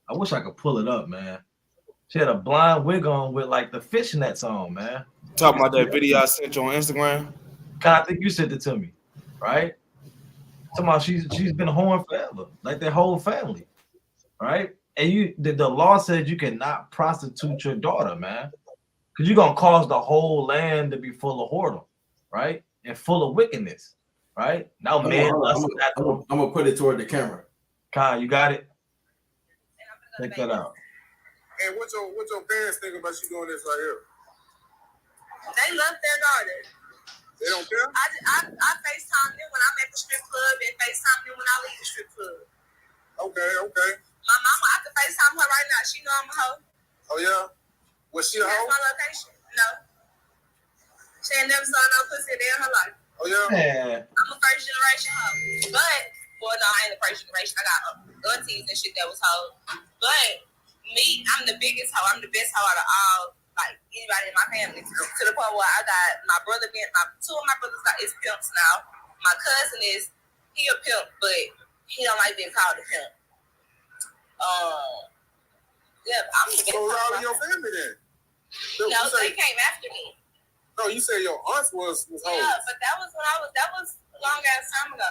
I wish I could pull it up, man. She had a blonde wig on with like the fishnets on, man. Talking about that video I sent you on Instagram. I think you sent it to me, right? Talking about she's been whoring forever, like their whole family, right? And the law says you cannot prostitute your daughter, man, because you're gonna cause the whole land to be full of whoredom, right, and full of wickedness, right? Now, man, I'm gonna put it toward the camera. Kai, you got it. Check that out. Hey, what your parents think about you doing this right here? They love their daughter. They don't care? I FaceTime them when I'm at the strip club and FaceTime them when I leave the strip club. Okay. My mama, I can FaceTime her right now. She know I'm a hoe. Oh, yeah? Was she a hoe? That's my location. No. She ain't never saw no pussy a day in her life. Oh, yeah? Yeah. I'm a first generation hoe. But, well, no, I ain't a first generation. I got aunties and shit that was hoes. But, me, I'm the biggest hoe. I'm the best hoe out of all, like, anybody in my family. To the point where I got my brother, two of my brothers is pimps now. My cousin he a pimp, but he don't like being called a pimp. Yeah, I'm the best. So how are your family then? No, they came after me. No, you said your aunt was hoes. Yeah, but that was a long ass time ago.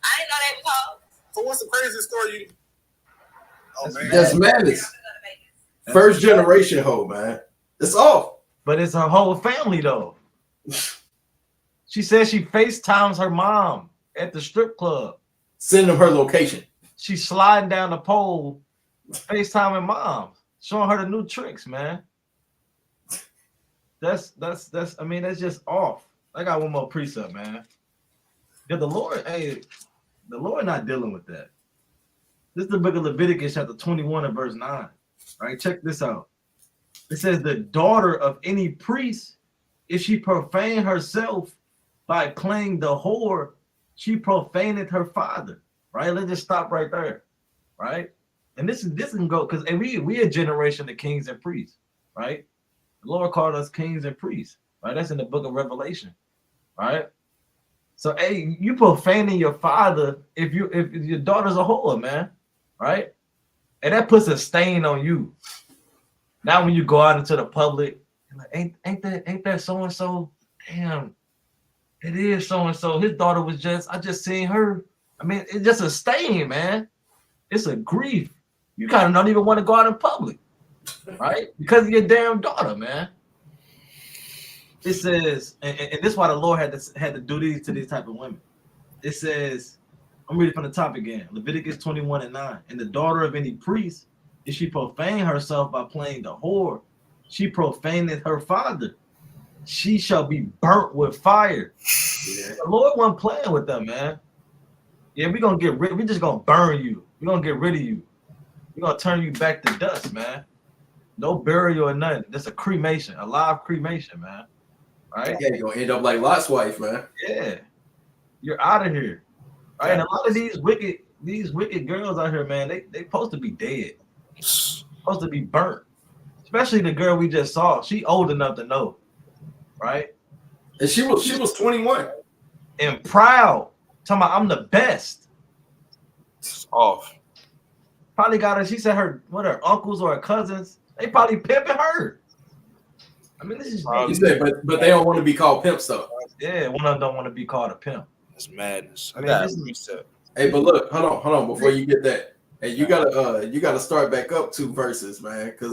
I didn't know they was hoes. So what's the craziest story you? Oh man, that's madness. First generation hoe, man. It's off. But it's her whole family though. She says she FaceTimes her mom at the strip club. Send them her location. She's sliding down the pole, FaceTiming mom, showing her the new tricks, man. That's just off. I got one more precept, man. Yeah, the Lord not dealing with that. This is the book of Leviticus, chapter 21 and verse 9. Right, check this out. It says the daughter of any priest, if she profane herself by playing the whore, she profaneth her father. Right? Let's just stop right there. Right? And this can go because we a generation of kings and priests, right? The Lord called us kings and priests, right? That's in the book of Revelation, right? So hey, you profaning your father if your daughter's a whore, man, right? And that puts a stain on you. Now when you go out into the public, like, ain't that so and so? Damn, it is so and so. His daughter was I just seen her. I mean, it's just a stain, man. It's a grief. You kind of don't even want to go out in public, right? Because of your damn daughter, man. It says, and this is why the Lord had to do these to these type of women. It says, I'm reading from the top again. Leviticus 21 and 9. And the daughter of any priest, if she profane herself by playing the whore, she profaneth her father. She shall be burnt with fire. Yeah. The Lord wasn't playing with them, man. Yeah, we're just gonna burn you. We're gonna get rid of you. We're gonna turn you back to dust, man. No burial or nothing. That's a cremation, a live cremation, man. Right? Yeah, you're gonna end up like Lot's wife, man. Yeah. You're out of here. Right? And a lot of these wicked girls out here, man, they supposed to be dead. Supposed to be burnt. Especially the girl we just saw. She old enough to know. Right? And she was 21. And proud. Talking about I'm the best. It's off. Probably got her. She said her uncles or her cousins. They probably pimping her. I mean, this is. You said, but they don't want to be called pimps, though. Yeah, one of them don't want to be called a pimp. That's madness. Hey, but look, hold on, before you get that. Hey, you gotta start back up 2 verses, man, because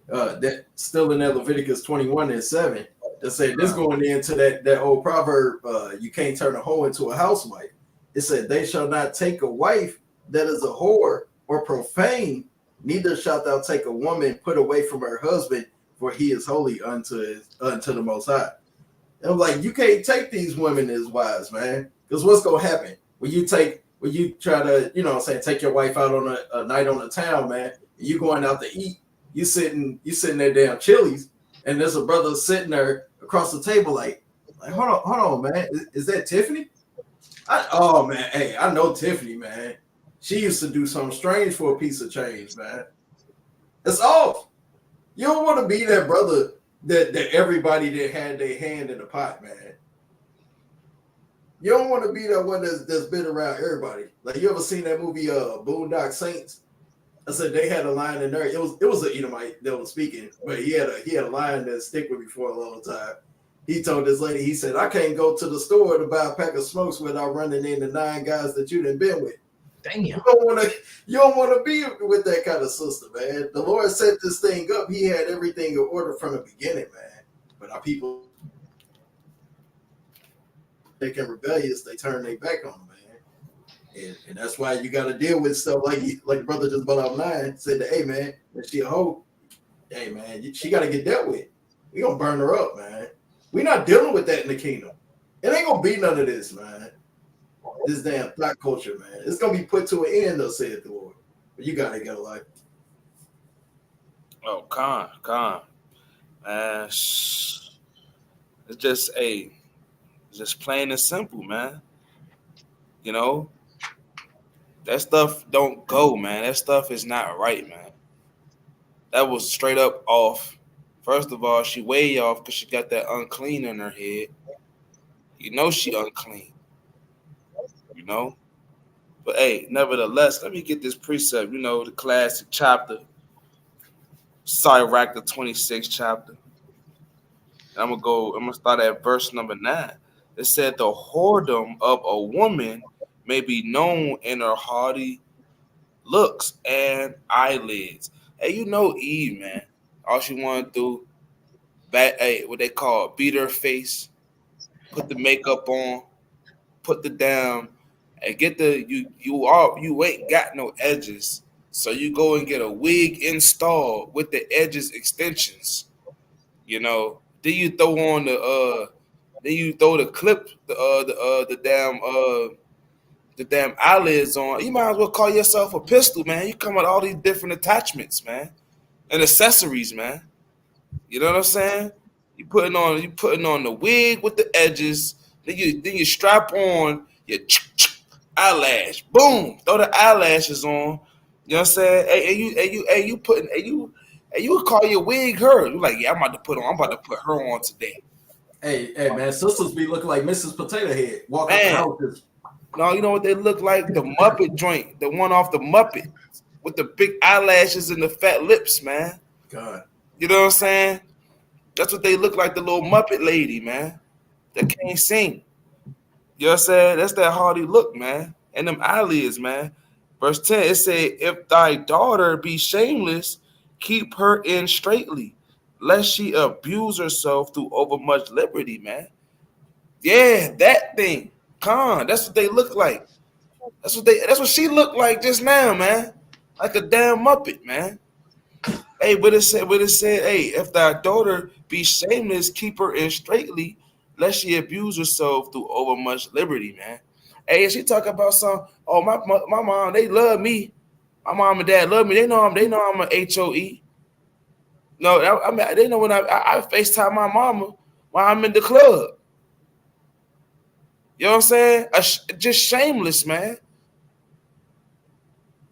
that still in that Leviticus 21 and 7. That say this going into that old proverb, you can't turn a hoe into a housewife. It said they shall not take a wife that is a whore or profane Neither shalt thou take a woman put away from her husband, for he is holy unto the Most High. And I'm like, you can't take these women as wives, man. Because what's gonna happen when you try to, you know what I'm saying, take your wife out on a night on the town, man, and you going out to eat, you sitting there damn Chili's, and there's a brother sitting there across the table, like hold on, man. Is that Tiffany? Oh man, hey, I know Tiffany, man. She used to do something strange for a piece of change, man. It's off. You don't want to be that brother that everybody that had their hand in the pot, man. You don't want to be that one that's been around everybody. Like, you ever seen that movie Boondock Saints? I said they had a line in there. It was an Edomite that was speaking, but he had a line that stick with me for a long time. He told this lady, he said, I can't go to the store to buy a pack of smokes without running into 9 guys that you done been with. Damn. You don't want to be with that kind of sister, man. The Lord set this thing up. He had everything in order from the beginning, man. But our people, they can rebellious, they turn their back on them, man. And that's why you got to deal with stuff like the brother just brought up 9, said that, hey, man, if she a hoe, hey, man, she got to get dealt with. We going to burn her up, man. We're not dealing with that in the kingdom. It ain't going to be none of this, man. This damn thought culture, man. It's going to be put to an end, though, said the Lord. But you got to go like. Oh, con. Man, it's just plain and simple, man. You know, that stuff don't go, man. That stuff is not right, man. That was straight up off. First of all, she way off because she got that unclean in her head. You know she unclean. You know? But hey, nevertheless, let me get this precept, you know, the classic chapter. Sirach, the 26th chapter. And I'm gonna start at verse number 9. It said the whoredom of a woman may be known in her haughty looks and eyelids. Hey, you know Eve, man. All she wanted to do, what they call beat her face, put the makeup on, put the damn, and get the you ain't got no edges, so you go and get a wig installed with the edges extensions. You know, then you throw on the clip, the damn eyelids on. You might as well call yourself a pistol, man. You come with all these different attachments, man, and accessories, man. You know what I'm saying? You putting on the wig with the edges. Then you strap on your eyelash. Boom, throw the eyelashes on. You know what I'm saying? You call your wig her. You like, yeah, I'm about to put her on today. Hey, man, sisters be looking like Mrs. Potato Head. Walk out the house. No, you know what they look like? The Muppet joint, the one off the Muppet with the big eyelashes and the fat lips, man. God. You know what I'm saying? That's what they look like, the little Muppet lady, man, that can't sing. You know what I'm saying? That's that haughty look, man. And them eyelids, man. Verse 10, it said, if thy daughter be shameless, keep her in straitly, lest she abuse herself through overmuch liberty, man. Yeah, that thing. That's what they look like. That's what she looked like just now, man. Like a damn Muppet, man. Hey, but it said, hey, if thy daughter be shameless, keep her in straitly, lest she abuse herself through overmuch liberty, man. Hey, she talk about my mom, they love me. My mom and dad love me. They know I'm a HOE. No, I mean, they know when I FaceTime my mama while I'm in the club. You know what I'm saying? Just shameless, man.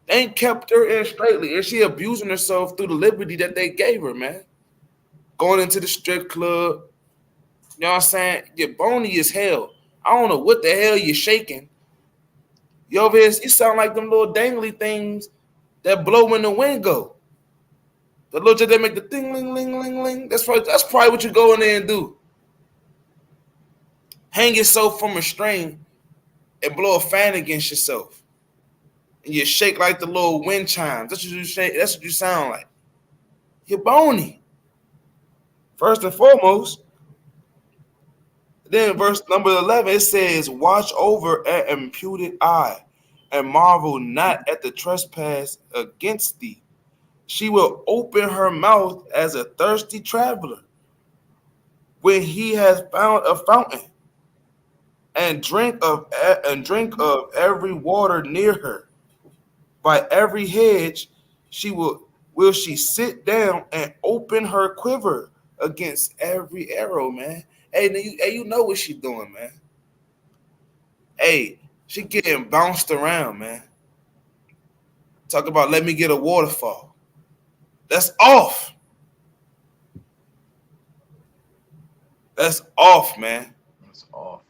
They ain't kept her in straightly. And she abusing herself through the liberty that they gave her, man. Going into the strip club. You know what I'm saying? You're bony as hell. I don't know what the hell you're shaking. You over here, you sound like them little dangly things that blow when the wind go. The little that make the ding, ling, ling, ling, ling. That's probably what you go in there and do. Hang yourself from a string and blow a fan against yourself. And you shake like the little wind chimes. That's what you shake. That's what you sound like. You're bony. First and foremost. Then verse number 11, it says, watch over an imputed eye and marvel not at the trespass against thee. she will open her mouth as a thirsty traveler when he has found a fountain, and drink of every water near her. By every hedge she will she sit down and open her quiver against every arrow, man. You know what she doing, man. Hey, she getting bounced around, man. Talk about let me get a waterfall. That's off. That's off, man. That's off.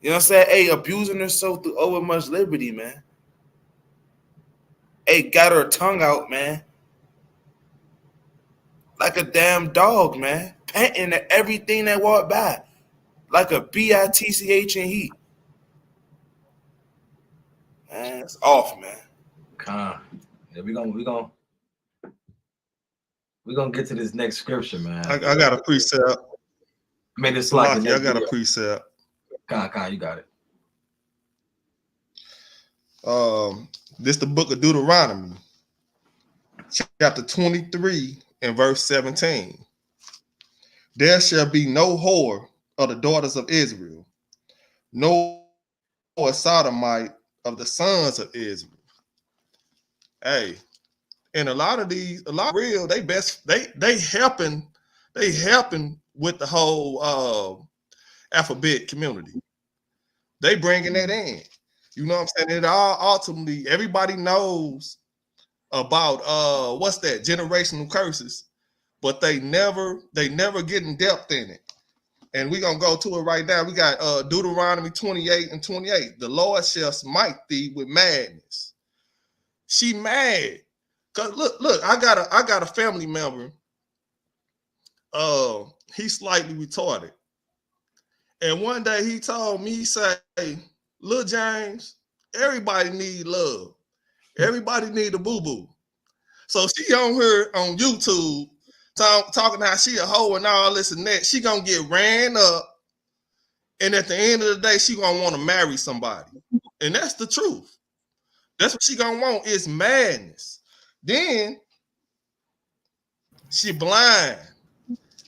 You know what I'm saying? Hey, abusing herself through overmuch liberty, man. Hey, got her tongue out, man. Like a damn dog, man. Panting at everything that walked by. Like a bitch in heat. Man, it's off, man. Yeah, we're gonna get to this next scripture, man. I got a precept. Made this like Lucky, I got a precept. You got it. This the book of Deuteronomy, chapter 23 and verse 17. There shall be no whore of the daughters of Israel, no sodomite of the sons of Israel. Hey, and a lot of real, they helping with the whole alphabet community. They bringing that in. You know what I'm saying? It all ultimately everybody knows about what's that, generational curses, but they never get in depth in it. And we're gonna go to it right now. We got Deuteronomy 28 and 28. The Lord shall smite thee with madness. She mad. Cause look, I got a family member. He's slightly retarded. And one day he told me, he said, Lil James, everybody need love. Everybody need a boo-boo. So she on her on YouTube talking how she a hoe and all this and that. She gonna get ran up. And at the end of the day, she gonna want to marry somebody. And that's the truth. That's what she gonna want is madness. Then she blind.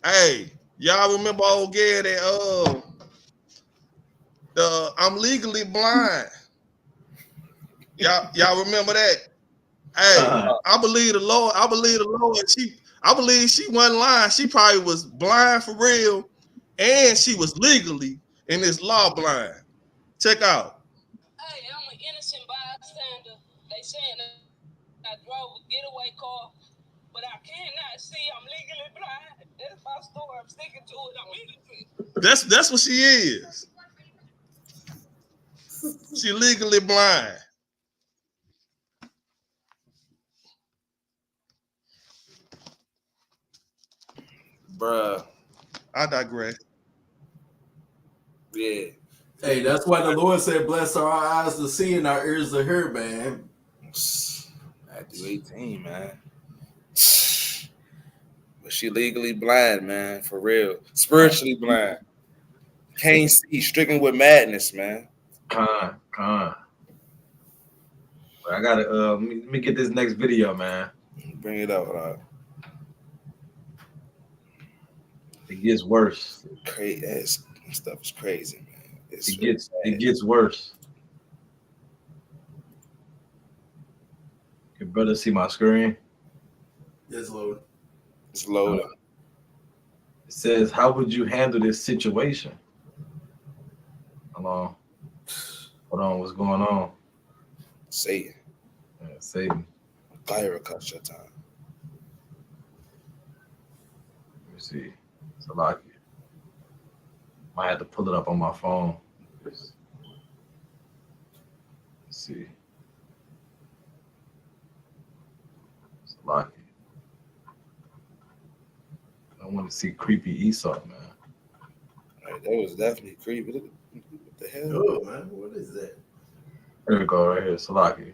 Hey, y'all remember old girl that I'm legally blind. Y'all remember that? Hey, I believe the Lord. I believe she wasn't lying. She probably was blind for real, and she was legally in this law blind. Check out. Hey, I'm an innocent bystander. They saying that I drove a getaway car, but I cannot see. I'm legally blind. That's my story. I'm sticking to it. I'm innocent. That's what she is. She legally blind. Bruh. I digress. Yeah. Hey, that's why the Lord said, bless our eyes to see and our ears to hear, man. I do 18, man. But she legally blind, man, for real. Spiritually blind. Can't see, stricken with madness, man. Con. I gotta let me get this next video, man. Bring it up. It gets worse. Crazy. That stuff is crazy, man. It gets worse. Your brother see my screen? It's loaded. It's loaded. It says, how would you handle this situation? Hold on, what's going on? Satan. Yeah, Satan. Fire cuts your time. Let me see. Salaki. Might have to pull it up on my phone. Let's see. Salaki. I want to see creepy Esau, man. All right, that was definitely creepy. What the hell? Oh, man, what is that? Here we go, right here. Salaki.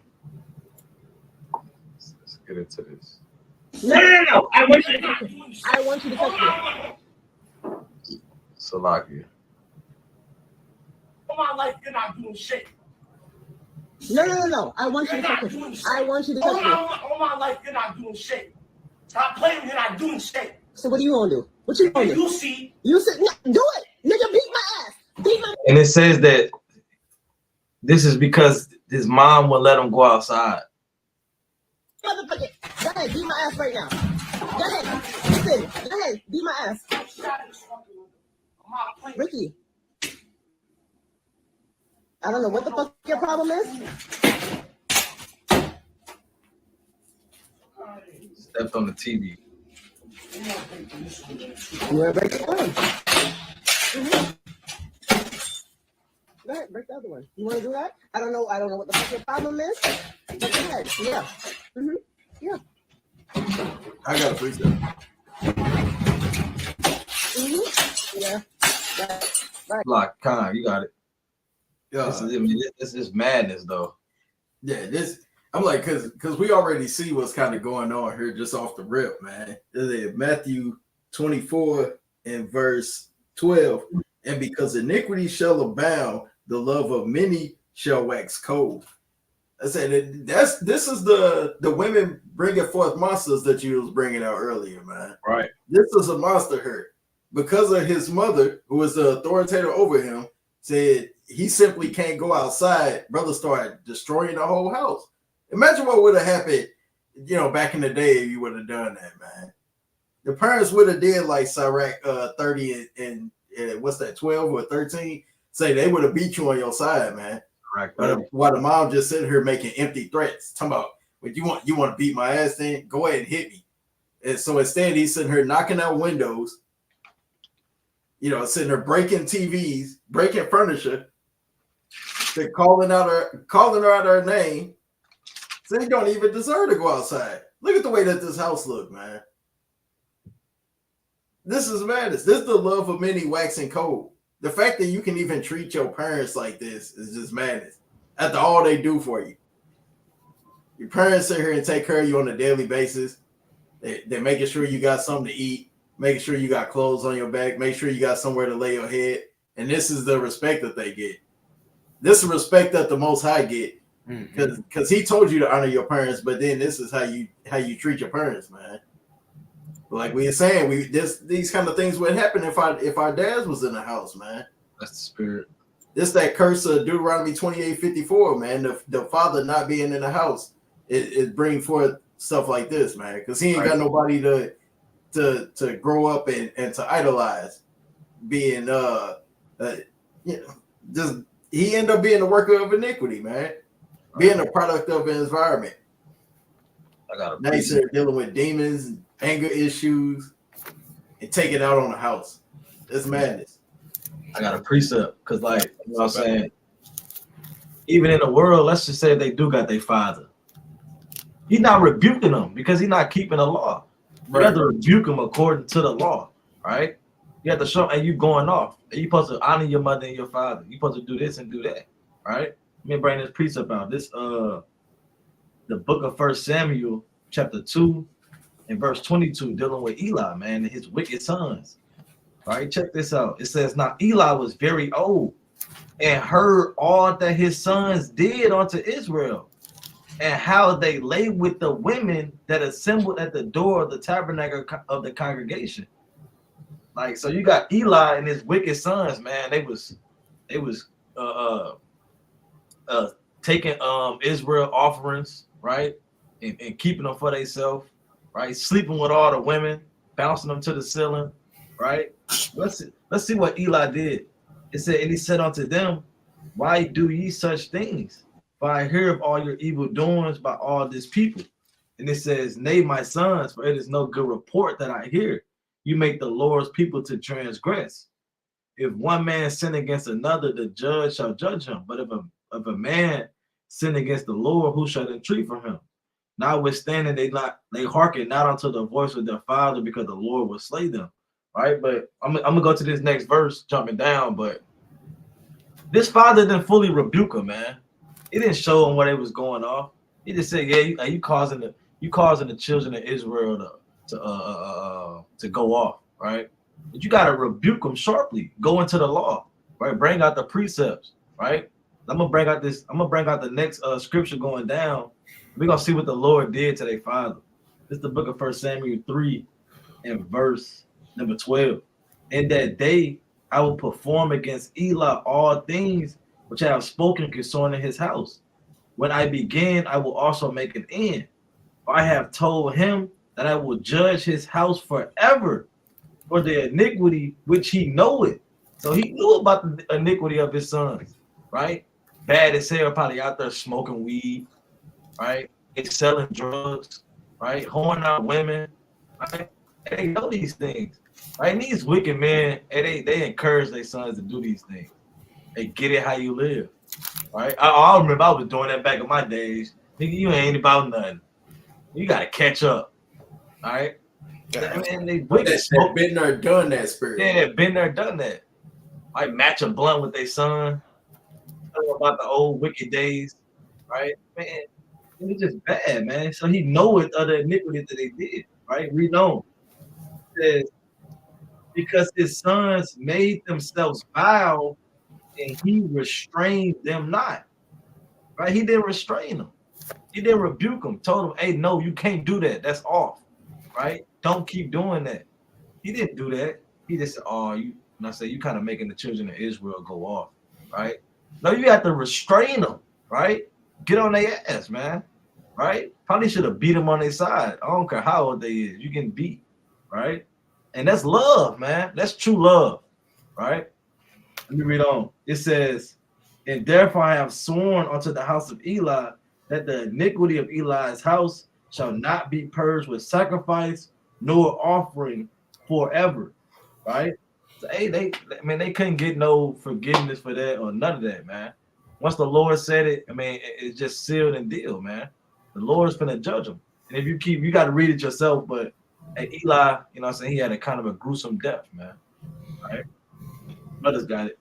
Let's get into this. No. I want you to touch me. Salaki. Come on, like you're not doing shit. No. I want you to touch me. I want you to touch me. All my life, you're not doing shit. Stop playing. You're not doing shit. So what are you gonna do? What you gonna do? You see. You said no, do it, nigga. Beat my ass. Beat my. And it says that this is because his mom would let him go outside. Motherfucker. Go ahead, beat my ass right now. Go ahead. Listen. Go ahead, beat my ass. Ricky. I don't know what the fuck your problem is. Stepped on the TV. You wanna break the one? Go ahead, break the other one. You wanna do that? I don't know what the fuck your problem is. But go ahead. Yeah. Yeah. I got a freestyle. Yeah. Right. Like, Con, you got it. Yeah. This is madness, though. Yeah, I'm like, cause we already see what's kind of going on here just off the rip, man. Matthew 24 and verse 12, and because iniquity shall abound, the love of many shall wax cold. I said this is the women bringing forth monsters that you was bringing out earlier, man. Right. This is a monster herd because of his mother, who was the authoritative over him, said he simply can't go outside. Brother started destroying the whole house. Imagine what would have happened, back in the day if you would have done that, man. The parents would have did like Sirach 30 and what's that, 12 or 13? Say they would have beat you on your side, man. Right. While the mom just sitting here making empty threats, talking about, "What you want to beat my ass? Then go ahead and hit me." And so instead, he's sitting here knocking out windows, sitting there breaking TVs, breaking furniture, calling her out her name. So they don't even deserve to go outside. Look at the way that this house look, man. This is madness. This is the love of many waxing cold. The fact that you can even treat your parents like this is just madness. After all they do for you. Your parents sit here and take care of you on a daily basis. They're making sure you got something to eat, making sure you got clothes on your back, make sure you got somewhere to lay your head. And this is the respect that they get. This is respect that the Most High get. Because he told you to honor your parents, but then this is how you treat your parents, man. Like we were saying, these kind of things would happen if our dads was in the house, man. That's the spirit. This that curse of Deuteronomy 28:54, man. The father not being in the house, it bring forth stuff like this, man. Because he ain't got nobody to grow up and to idolize. Being just he end up being a worker of iniquity, man. Being a product of an environment. Now he's dealing with demons, anger issues, and take it out on the house. It's madness. I got a precept because, like, you know what I'm saying? Even in the world, let's just say they do got their father. He's not rebuking them because he's not keeping the law. You have to rebuke him according to the law, right? You have to show, and you going off. You're supposed to honor your mother and your father. You're supposed to do this and do that, right? Let me bring this precept out. This the book of 1 Samuel, chapter 2, and verse 22, dealing with Eli, man, and his wicked sons. Right? Check this out. It says, now Eli was very old and heard all that his sons did unto Israel, and how they lay with the women that assembled at the door of the tabernacle of the congregation. Like, so you got Eli and his wicked sons, man. They was taking Israel offerings, right, and keeping them for themselves, right, sleeping with all the women, bouncing them to the ceiling, right. Let's see what Eli did. It said, and he said unto them, why do ye such things? For I hear of all your evil doings by all this people. And it says, nay, my sons, for it is no good report that I hear. You make the Lord's people to transgress. If one man sin against another, the judge shall judge him. But if a man sin against the Lord, who shall entreat for him? Notwithstanding, they hearken not unto the voice of their father, because the Lord will slay them. Right? But I'm gonna go to this next verse, jumping down. But this father didn't fully rebuke him, man. He didn't show him what it was going off. He just said, "Yeah, you causing the children of Israel to go off, right? But you gotta rebuke them sharply. Go into the law, right? Bring out the precepts, right? I'm gonna bring out the next scripture going down. We're gonna see what the Lord did to their father. This is the book of 1 Samuel 3 and verse number 12. In that day I will perform against Eli all things which I have spoken concerning his house. When I begin, I will also make an end. For I have told him that I will judge his house forever for the iniquity which he knoweth. So he knew about the iniquity of his sons, right? Bad as hell, probably out there smoking weed, right? They selling drugs, right? Whoring out women, right? They know these things, right? And these wicked men, they encourage their sons to do these things. They get it how you live, right? I remember I was doing that back in my days. Nigga, you ain't about nothing. You gotta catch up, all right? I mean, they wicked. That been there, done that spirit. Yeah, been there, done that. Might match a blunt with their son. Tell them about the old wicked days, right? Man, it's just bad, man. So he knoweth of the iniquity that they did, right? Read on. It says, because his sons made themselves vile and he restrained them not, right? He didn't restrain them. He didn't rebuke them. Told them, hey, no, you can't do that. That's off, right? Don't keep doing that. He didn't do that. He just said, oh, you kind of making the children of Israel go off, right? No, you have to restrain them, right? Get on their ass, man, right? Probably should have beat them on their side. I don't care how old they is. You can beat, right? And that's love, man. That's true love, right? Let me read on. It says, and therefore I have sworn unto the house of Eli that the iniquity of Eli's house shall not be purged with sacrifice nor offering forever, right? So, hey, they couldn't get no forgiveness for that or none of that, man. Once the Lord said it, I mean, it's just sealed and deal, man. The Lord's gonna judge them, and if you got to read it yourself. But hey, Eli, you know what I'm saying, he had a kind of a gruesome death, man. Right? Brothers got it.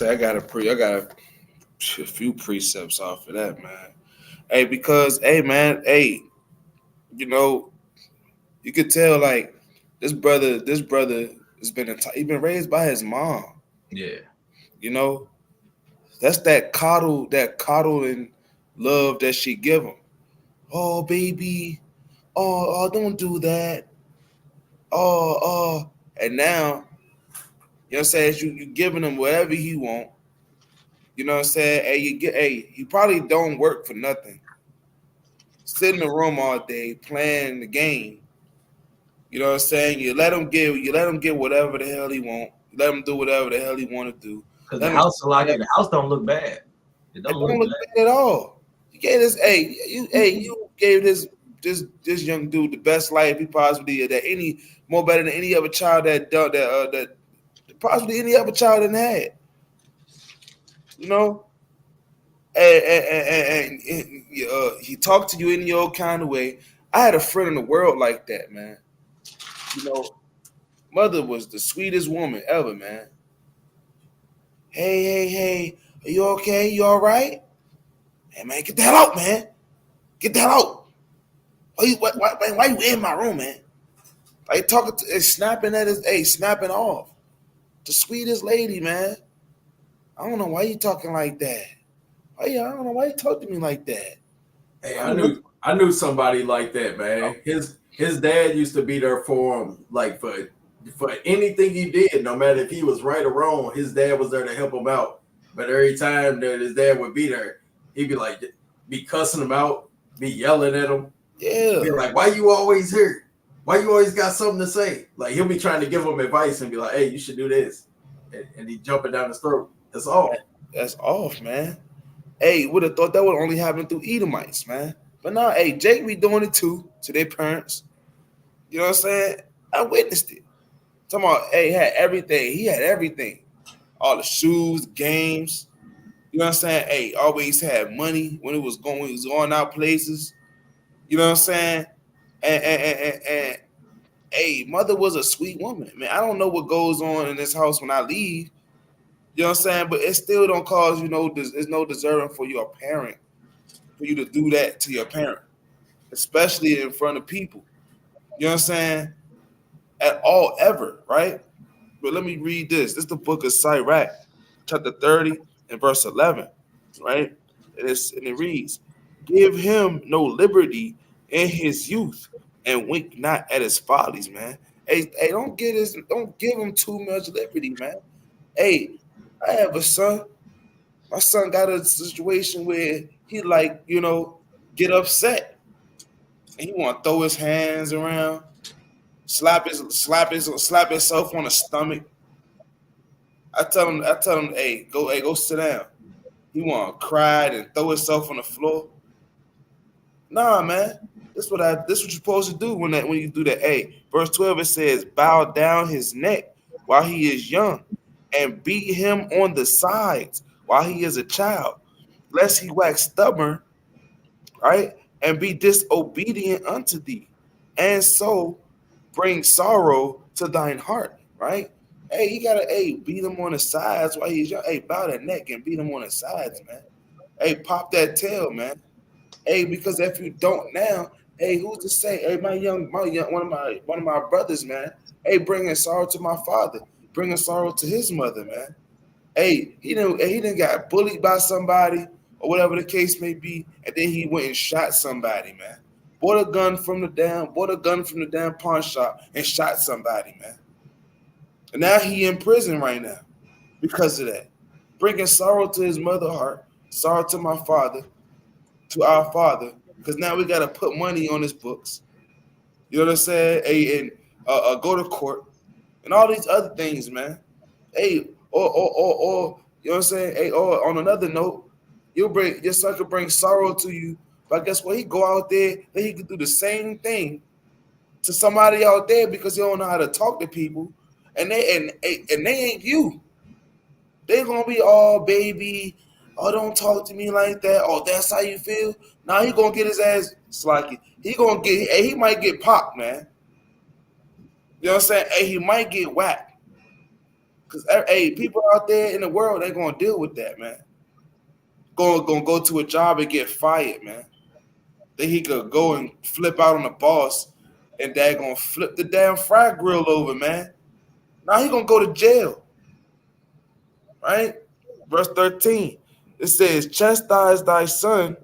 I got a few precepts off of that, man. Hey, because man, you know, you could tell like this brother has been raised by his mom. Yeah. You know, that's that coddling love that she give him. Oh, baby. Oh, don't do that. And now, you know what I'm saying, you giving him whatever he want. You know what I'm saying? You probably don't work for nothing. Sit in the room all day playing the game. You know what I'm saying? You let him get whatever the hell he want. You let him do whatever the hell he want to do. Because the house don't look bad. It don't look bad at all. You gave this, you gave this young dude the best life he possibly did, more better than any other child that possibly any other child done had. You know, and he talked to you in your kind of way. I had a friend in the world like that, man. You know, mother was the sweetest woman ever, man. Hey, are you okay? You all right? Hey, man, get the hell out, man. Get the hell out. Why you in my room, man? Like talking to, snapping at his, snapping off. The sweetest lady, man. I don't know why you talking like that. I don't know why you talk to me like that. Hey, I knew somebody like that, man. His dad used to be there for him, like for anything he did, no matter if he was right or wrong. His dad was there to help him out. But every time that his dad would be there, he'd be cussing him out, be yelling at him. Yeah. Be like, why you always here? Why you always got something to say? Like he'll be trying to give him advice and be like, hey, you should do this. And he jumping down his throat. That's off. That's off, man. Hey, would have thought that would only happen through Edomites, man. But now, hey, Jake be doing it too to their parents. You know what I'm saying? I witnessed it. Talking about, hey, he had everything. He had everything. All the shoes, games. You know what I'm saying? Hey, always had money when he was going out places. You know what I'm saying? And hey, mother was a sweet woman. Man, I don't know what goes on in this house when I leave. You know what I'm saying? But it still don't cause, there's no deserving for your parent, for you to do that to your parent, especially in front of people. You know what I'm saying? At all, ever, right? But let me read this. This is the book of Sirach, chapter 30 and verse 11, right? And it reads, "Give him no liberty in his youth, and wink not at his follies," man. Hey, don't give him too much liberty, man. Hey, I have a son. My son got a situation where he like, get upset. And he want to throw his hands around, slap himself on the stomach. I tell him, hey, go sit down. He want to cry and throw himself on the floor. Nah, man. This what you're supposed to do when you do that. Hey, verse 12 it says, "Bow down his neck while he is young, and beat him on the sides while he is a child, lest he wax stubborn, right, and be disobedient unto thee, and so bring sorrow to thine heart," right? Hey, you gotta beat him on the sides while he's young. Hey, bow that neck and beat him on the sides, man. Hey, pop that tail, man. Hey, because if you don't now, hey, who's to say? Hey, my young one of my brothers, man. Hey, bringing sorrow to my father, bringing sorrow to his mother, man. Hey, he didn't got bullied by somebody or whatever the case may be, and then he went and shot somebody, man. Bought a gun from the damn pawn shop and shot somebody, man. And now he in prison right now because of that. Bringing sorrow to his mother heart, sorrow to my father, to our father, because now we got to put money on his books. You know what I'm saying? Hey, and go to court and all these other things, man. Hey, or you know what I'm saying? Hey, or on another note, your son could bring sorrow to you, but guess what? He go out there, then he could do the same thing to somebody out there because he don't know how to talk to people, and they ain't you. They gonna be all baby. Oh, don't talk to me like that. Oh, that's how you feel. Now he gonna get his ass slacky. He might get popped, man. You know what I'm saying? Hey, he might get whacked. Cause hey, people out there in the world ain't gonna deal with that, man. Gonna go to a job and get fired, man. Then he could go and flip out on the boss, and dad gonna flip the damn fry grill over, man. Now he gonna go to jail, right? Verse 13, it says, "Chastise thy son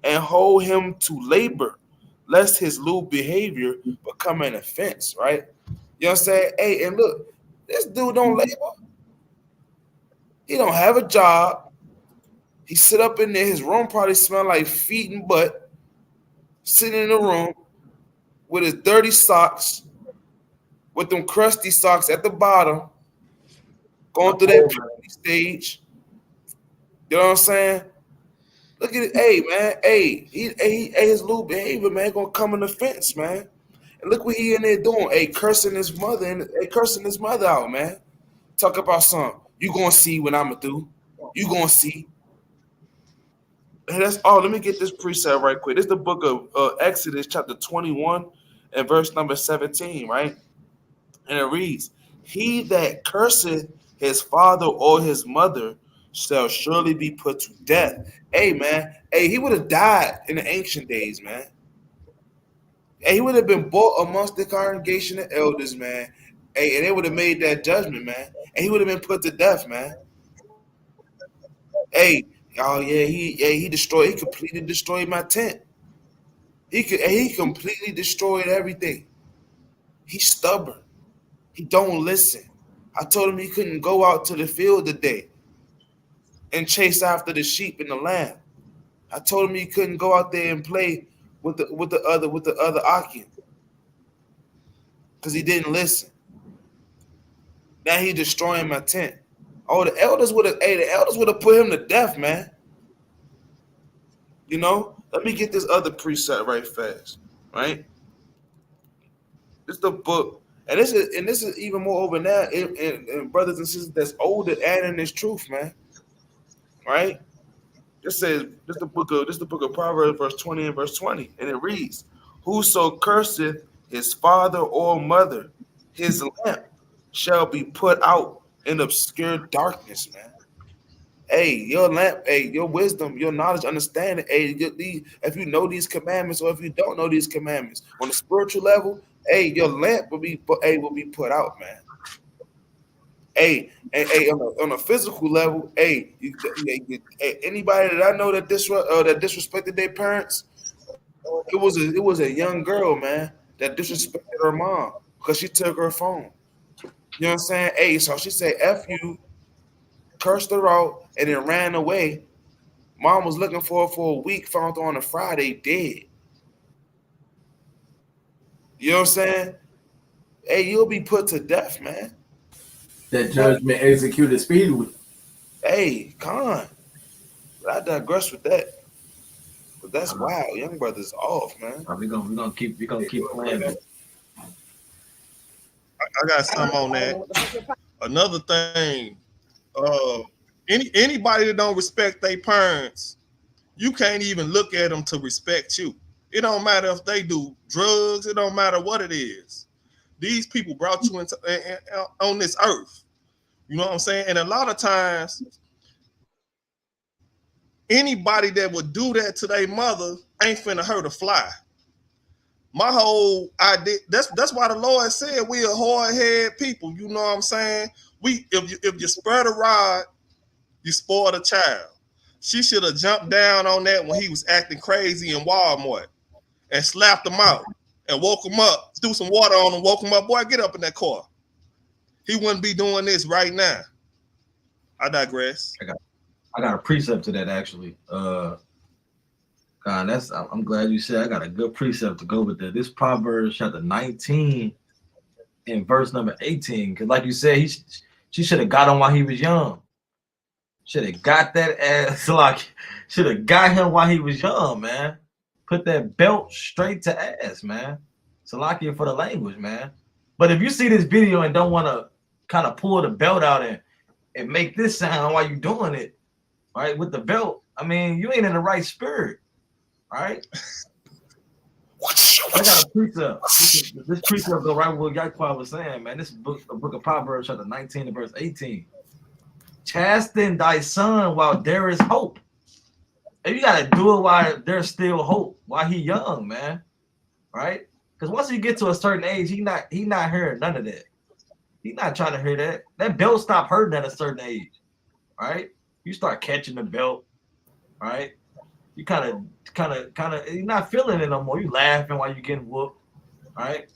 and hold him to labor, lest his lewd behavior become an offense," right? You know what I'm saying? Hey, and look, this dude don't labor. He don't have a job. He sit up in there. His room probably smell like feet and butt. Sitting in the room with his dirty socks, with them crusty socks at the bottom, going through that puberty stage. You know what I'm saying? Look at it. Hey, man. His little behavior, man, gonna come in the fence, man. And look what he in there doing. Hey, cursing his mother out, man. Talk about something. You gonna see what I'ma do. You gonna see. And that's all. Let me get this precept right quick. This is the book of Exodus, chapter 21, and verse number 17, right? And it reads, "He that curseth his father or his mother shall surely be put to death." Hey, man. Hey, he would have died in the ancient days, man. Hey, he would have been brought amongst the congregation of elders, man. Hey, and they would have made that judgment, man. And he would have been put to death, man. Hey, oh yeah, he completely destroyed my tent. He completely destroyed everything. He's stubborn. He don't listen. I told him he couldn't go out to the field today and chase after the sheep and the lamb. I told him he couldn't go out there and play with the other Akim because he didn't listen. Now he's destroying my tent. Oh, the elders would have put him to death, man. You know, let me get this other precept right fast, right? This is the book, and this is even more over now, and brothers and sisters that's older and in this truth, man. Right? This says this is the book of Proverbs, verse 20 and verse 20, and it reads, "Whoso curseth his father or mother, his lamp shall be put out in obscure darkness," man. Hey, your lamp, hey, your wisdom, your knowledge, understanding, hey, if you know these commandments or if you don't know these commandments on the spiritual level, hey, your lamp will be put out, man. Hey, on a physical level, hey, anybody that I know that disrespected their parents, it was a young girl, man, that disrespected her mom because she took her phone. You know what I'm saying? Hey, so she said F you, cursed her out, and then ran away. Mom was looking for her for a week, found her on a Friday dead. You know what I'm saying? Hey, you'll be put to death, man. That judgment executed speedily. Hey, Con. But I digress with that. But that's wild. Young brother's off, man. We're gonna keep playing it. I got some on that. Another thing, anybody that don't respect their parents, you can't even look at them to respect you. It don't matter if they do drugs. It don't matter what it is. These people brought you into on this earth. You know what I'm saying? And a lot of times, anybody that would do that to their mother ain't finna hurt a fly. My whole idea, that's why the Lord said we are hard-headed people. You know what I'm saying? If you spur the rod, you spoil the child. She should have jumped down on that when he was acting crazy in Walmart and slapped him out and woke him up, threw some water on him, woke him up. Boy, get up in that car. He wouldn't be doing this right now. I digress. I got a precept to that actually. God, I'm glad you said I got a good precept to go with that. This Proverbs chapter 19 and verse number 18. Because like you said, she should have got him while he was young. Should have got that ass should have got him while he was young, man. Put that belt straight to ass, man. Salakia for the language, man. But if you see this video and don't want to kind of pull the belt out and make this sound while you doing it, right, with the belt, I mean, you ain't in the right spirit. All right. I got a precept. This precept go right with what Yaquan was saying, man. This book, the book of Proverbs, chapter 19 and verse 18. Chasten thy son while there is hope. And you gotta do it while there's still hope, while he young, man. Right? Because once you get to a certain age, he not hearing none of that. He not trying to hear that. That belt stop hurting at a certain age. Right? You start catching the belt, right? You kind of, you're not feeling it no more. You laughing while you're getting whooped, right?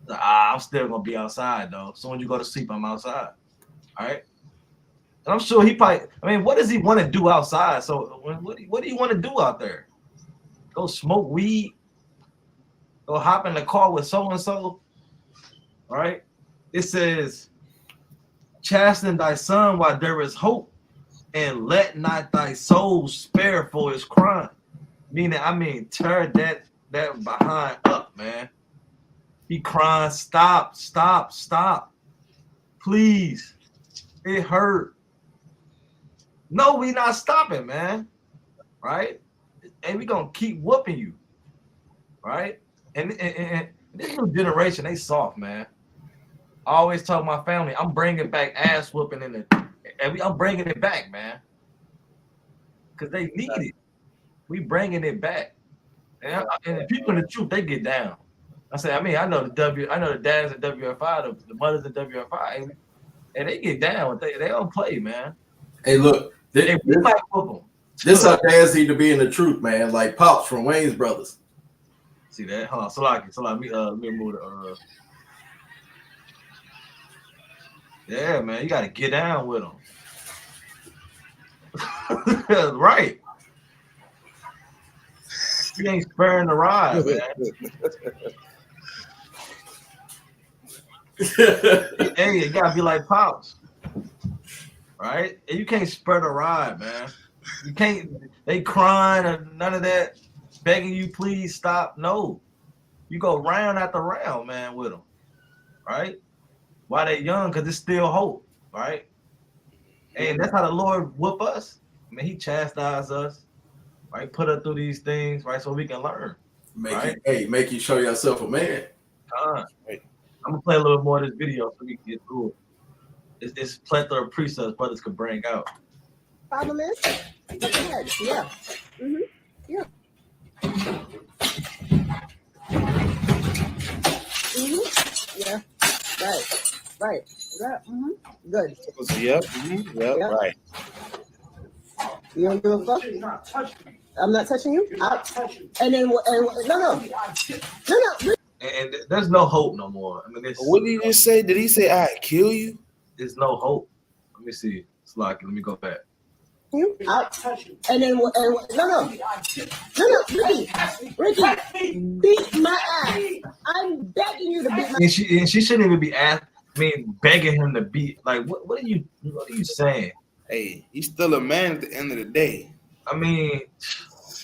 I'm still gonna be outside though. So when you go to sleep, I'm outside, all right? And I'm sure he probably. I mean, what does he want to do outside? So what do you want to do out there? Go smoke weed? Go hop in the car with so and so? All right? It says, "Chasten thy son while there is hope, and let not thy soul spare for his crime." Meaning, tear that behind up, man. He crying, stop. Please. It hurt. No, we not stopping, man. Right? And we gonna keep whooping you. Right? And this new generation, they soft, man. I always tell my family, I'm bringing back ass whooping I'm bringing it back, man. Because they need it. We bringing it back. And the people in the truth, they get down. I know the dads at WFI, the mothers at WFI, and they get down. They don't play, man. Hey, look, this how dads need to be in the truth, man. Like Pops from Wayne's Brothers. See that? Hold on, Salaki, me move the yeah, man, you gotta get down with them. Right. You ain't sparing the ride, man. Hey, you gotta be like Pops, right? And you can't spare the ride, man. You can't. They crying or none of that, begging you, please stop. No, you go round after round, man, with them, right? While they're young, because it's still hope, right? And that's how the Lord whoop us. I mean, He chastise us, right? Put us through these things, right, so we can learn. Make you show yourself a man. I'm gonna play a little more of this video so we can get through it. It's plethora of precepts brothers could bring out. Problem is, yeah. Mm-hmm. Yeah. Mm-hmm. Yeah. Right. Yeah, good. Yep. Yep. Yep. Right. You don't give a fuck? You're not touching me. I'm not touching you. You're not touching me. And then no. And there's no hope no more. I mean, What did he just say? Did he say I'd kill you? there's no hope. Let me see. It's like, let me go back. You out. And then no. Ricky, beat my ass. I'm begging you to beat my ass. And she shouldn't even be begging him to beat. Like, what are you saying? Hey, he's still a man at the end of the day. I mean,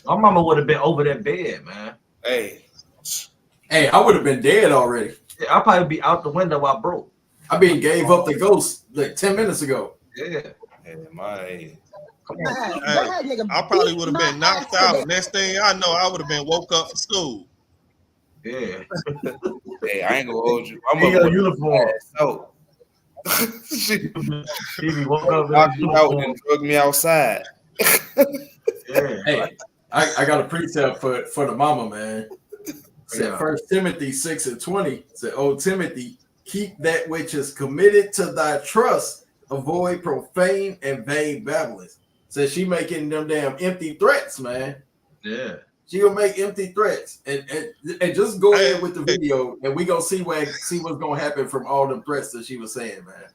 my mama would have been over that bed, man. Hey, I would have been dead already. Yeah, I'd probably be out the window while broke. I gave up the ghost like 10 minutes ago. Yeah. hey, my. Come Go on. ahead, nigga. I probably Beat would have my been knocked ass out. today. Next thing I know, I would have been woke up for school. Yeah. Hey, I ain't gonna hold you. I'm He got a a uniform. so. He be woke up in Knocked his me out uniform. and drug me outside. Yeah. Hey, I got a precept for the mama, man. Said Yeah. 1 Timothy 6:20. Said, "O Timothy, keep that which is committed to thy trust. Avoid profane and vain babblings." Said she making them damn empty threats, man. Yeah. She gonna make empty threats, and just go Hey, ahead with the video, and we gonna see what's gonna happen from all the threats that she was saying, man.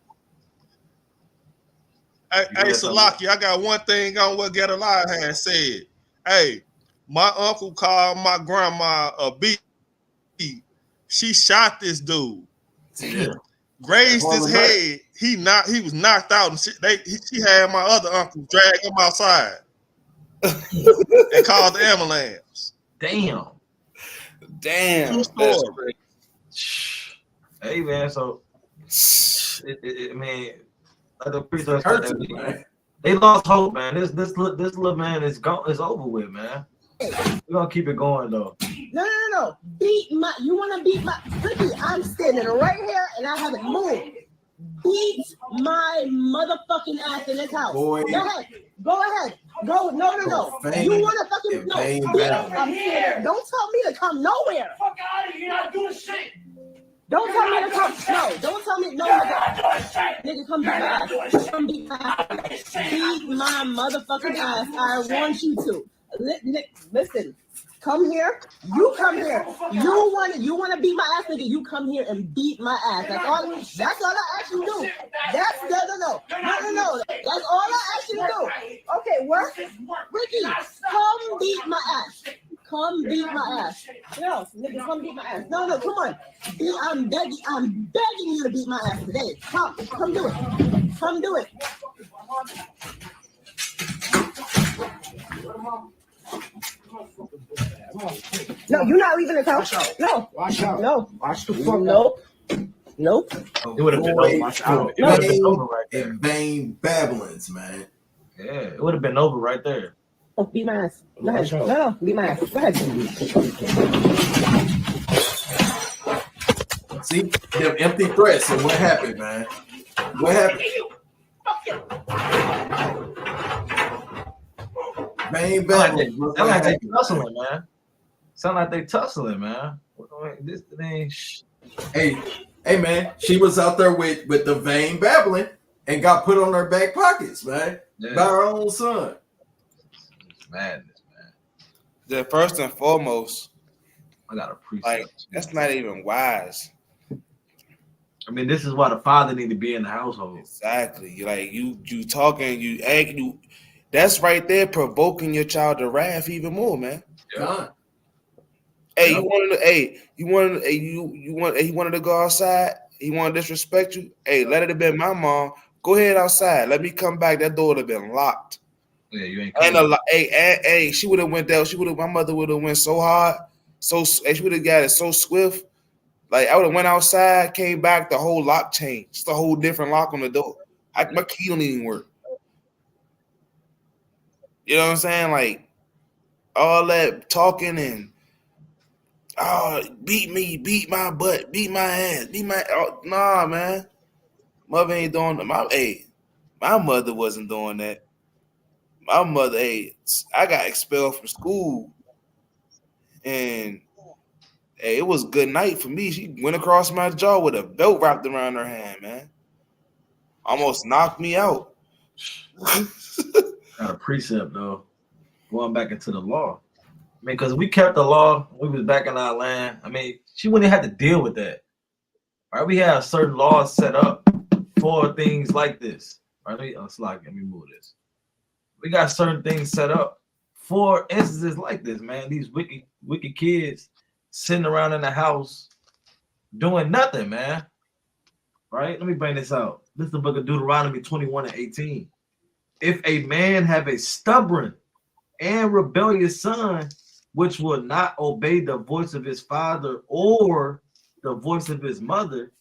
Hey, Salaki, I got one thing on what Get Alive had said. Hey, my uncle called my grandma a B. She shot this dude, Yeah. grazed his head. He was knocked out, and she had my other uncle drag him outside and called the ambulance. Damn. Damn. True story. Hey, man. So, I mean, like the preacher Hurts said, me, man. they lost hope, man. This little man is gone. It's over with, man. We're gonna keep it going though. No. You want to beat my Ricky? I'm standing right here and I haven't moved. Beat my motherfucking ass in this house. Boy. Go ahead. Go. No. Profane You want to fucking and no? vain Beat. babble. I'm here. Don't tell me to come nowhere. Fuck out of here. You're not doing shit. Don't tell me to come. No. Don't tell me no. You're Nigga. not doing shit. Nigga, come beat my ass. Come beat my ass. Beat my motherfucking ass. I want you to. Listen. Come here. You come here. You want to beat my ass, nigga. You come here and beat my ass. That's all I ask you to do. That's no. That's all I ask you to do. Okay, work. Ricky, come beat my ass. Come beat my ass. No, nigga, come beat my ass. No, come on. I'm begging you to beat my ass today. Come do it. Come do it. No, you're not leaving the couch. No. Watch out. No. Watch the fuck Nope. It would have been Avoid over. It profane would have been over right there. and vain babblings, man. Yeah, it would have been over right there. Oh, beat my ass. Go ahead. No, beat my ass. Go ahead. See them empty threats, and what happened, man? What happened? Vain babblings. Sound like they tussling, man. Sound like they tussling, man. This thing. Hey, man, she was out there with the vain babbling and got put on her back pockets, man, by her own son. Madness, man. The first and foremost, I got a precept. like that's not even wise. I mean, this is why the father need to be in the household. Exactly. Like you talking, you act, you. That's right there provoking your child to wrath even more, man. God. Hey, you wanted to go outside. He wanted to disrespect you. Hey, let it have been my mom. Go ahead outside. Let me come back. That door would have been locked. Yeah, you ain't. Hey, she would have went there. My mother would have went so hard, she would have got it so swift. Like I would have went outside, came back, the whole lock changed. It's a whole different lock on the door. My key don't even work. You know what I'm saying? Like all that talking and beat me, beat my butt, beat my ass, nah, man. Mother ain't doing that. My mother wasn't doing that. My mother, I got expelled from school, and it was good night for me. She went across my jaw with a belt wrapped around her hand, man. almost knocked me out. Got a precept though. Going back into the law. I mean, because we kept the law, we was back in our land. I mean, she wouldn't have had to deal with that. Right? We have certain laws set up for things like this. Right? Let me move this. We got certain things set up for instances like this, man. These wicked kids sitting around in the house doing nothing, man. Right? Let me bring this out. This is the book of Deuteronomy 21 and 18. If a man have a stubborn and rebellious son, which will not obey the voice of his father or the voice of his mother,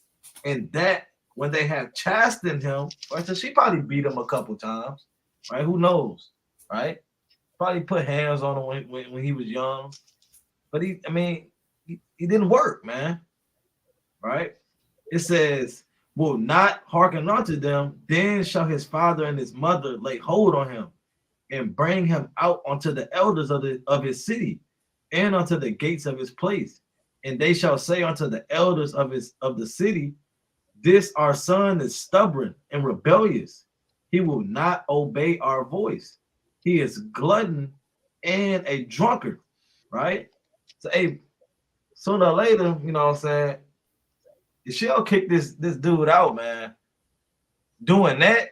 and that when they have chastened him, right? So she probably beat him a couple times, right? Who knows, right? Probably put hands on him when he was young, but he didn't work, man, right? It says, will not hearken unto them, then shall his father and his mother lay hold on him and bring him out unto the elders of his city and unto the gates of his place. And they shall say unto the elders of the city, this our son is stubborn and rebellious. He will not obey our voice. He is glutton and a drunkard, right? So, hey, sooner or later, you know what I'm saying, she'll kick this dude out, man. Doing that,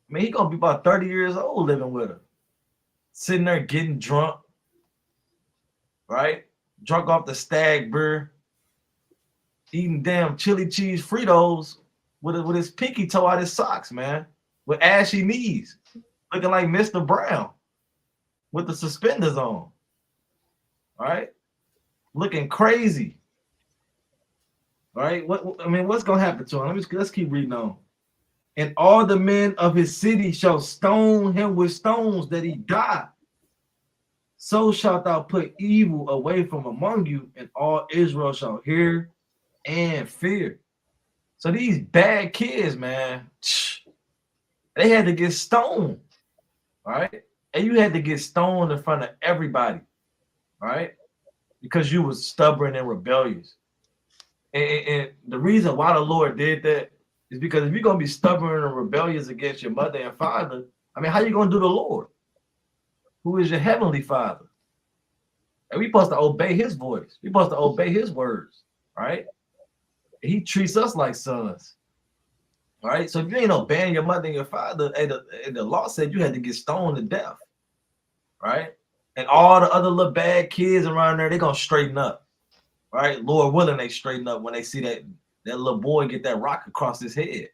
I mean, he gonna be about 30 years old living with her. Sitting there getting drunk, right? Drunk off the stag beer, eating damn chili cheese Fritos with his pinky toe out his socks, man. With ashy knees, looking like Mr. Brown with the suspenders on, right? Looking crazy, right? What's gonna happen to him? Let's keep reading on. And all the men of his city shall stone him with stones that he die. So shalt thou put evil away from among you, and all Israel shall hear and fear. So these bad kids, man, they had to get stoned, right? And you had to get stoned in front of everybody, right? Because you was stubborn and rebellious. And the reason why the Lord did that is because if you're going to be stubborn and rebellious against your mother and father, I mean, how you going to do the Lord, who is your heavenly Father? And we supposed to obey his voice. We supposed to obey his words, right? He treats us like sons, right? So if you ain't obeying your mother and your father, the law said you had to get stoned to death, right? And all the other little bad kids around there, they're going to straighten up, right? Lord willing, they straighten up when they see that little boy get that rock across his head.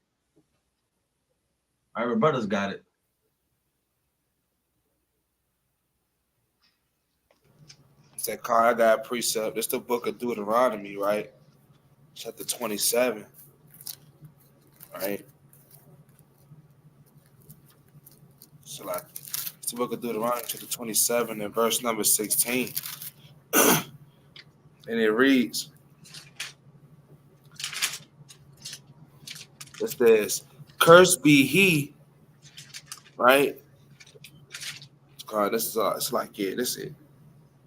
All right, my brothers got it. Said, Carl, I got a precept. It's the book of Deuteronomy, right? Chapter 27, right? So like, it's the book of Deuteronomy, chapter 27, and verse number 16. And it reads, it says, cursed be he, right? God, this is it's like, yeah, this is it.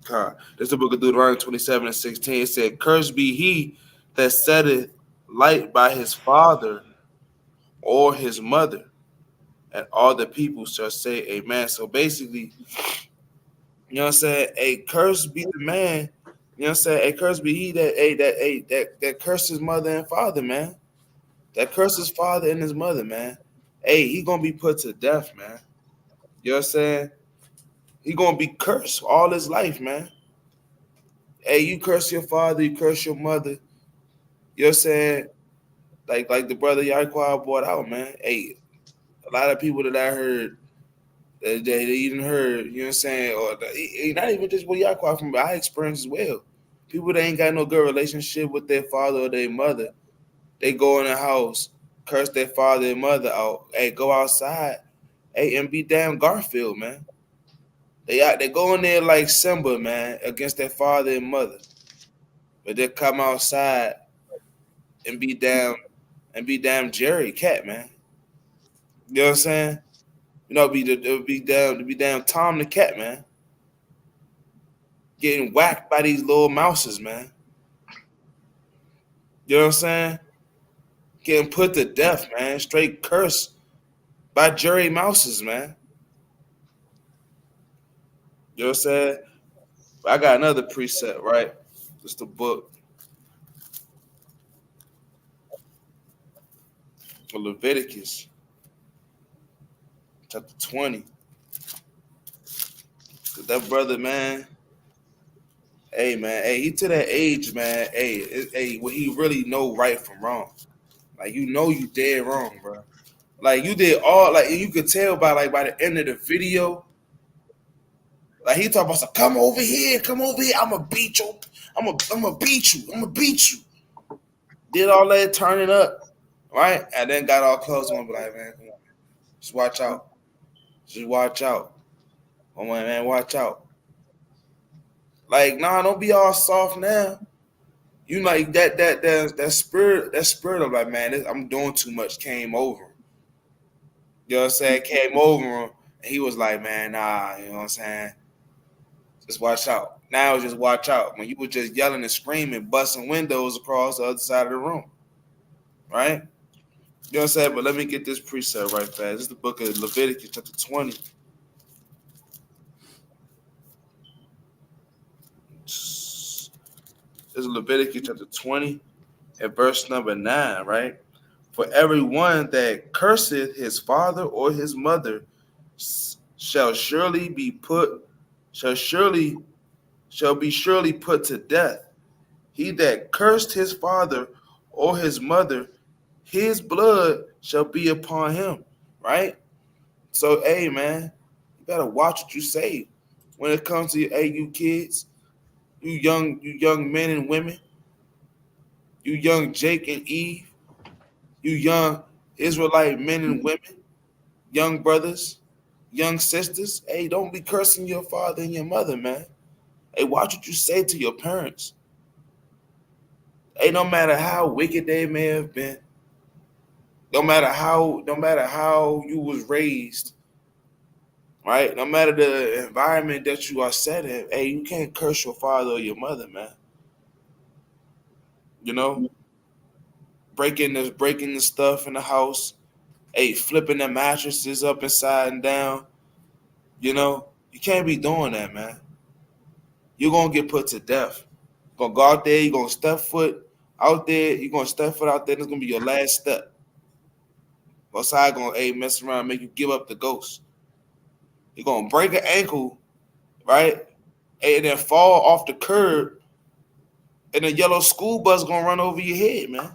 God, this is the book of Deuteronomy 27 and 16. It said, cursed be he that setteth light by his father or his mother, and all the people shall say amen. So basically, you know what I'm saying? A curse be the man, you know what I'm saying? A curse be he that curses his mother and father, man. That curses father and his mother, man. Hey, he gonna be put to death, man. You know what I'm saying? He gonna be cursed all his life, man. Hey, you curse your father, you curse your mother. You know what I'm saying? Like the brother Yaquan brought out, man. Hey, a lot of people that I heard that they even heard, you know what I'm saying, or not even just what Yaquan from, but I experienced as well. People that ain't got no good relationship with their father or their mother, they go in the house, curse their father and mother out. Hey, go outside, hey, and be damn Garfield, man. They go in there like Simba, man, against their father and mother, but they come outside and be damn Jerry Cat, man. You know what I'm saying? You know, be damn Tom the Cat, man. Getting whacked by these little mouses, man. You know what I'm saying? getting put to death, man. Straight cursed by jury mouses, man. You know what I'm saying? I got another precept, right? Just a book. Leviticus chapter 20. That brother, man. Hey, man. Hey, he to that age, man. Hey, where he really know right from wrong. Like, you know you dead wrong, bro. Like, you did all, like, you could tell by the end of the video. Like, he talking about, come over here. I'ma beat you. I'ma beat you. Did all that, turning up, right? And then got all close and be like, man, come on. Just watch out. Come on, man, watch out. Like, nah, don't be all soft now. You like that spirit of like, man, I'm doing too much came over him. You know what I'm saying? Came over him, and he was like, man, nah, you know what I'm saying? Just watch out. Now just watch out. When you were just yelling and screaming, busting windows across the other side of the room. Right? You know what I'm saying? But let me get this precept right fast. This is the book of Leviticus, chapter 20. This is Leviticus chapter 20 and verse number 9, right? For everyone that curseth his father or his mother shall be surely put to death. He that cursed his father or his mother, his blood shall be upon him, right? So, hey, man, you better watch what you say when it comes to you kids, you young men and women, you young Jake and Eve, you young Israelite men and women, young brothers, young sisters. Hey, don't be cursing your father and your mother, man. Hey, watch what you say to your parents. Hey, no matter how wicked they may have been, no matter how you was raised, right? No matter the environment that you are set in, hey, you can't curse your father or your mother, man. You know, breaking the stuff in the house, hey, flipping the mattresses up inside and down. You know, you can't be doing that, man. You're gonna get put to death. You're gonna go out there, you're gonna step foot out there, That's gonna be your last step. Outside gonna mess around, make you give up the ghost. You're gonna break an ankle, right? And then fall off the curb, and a yellow school bus gonna run over your head, man.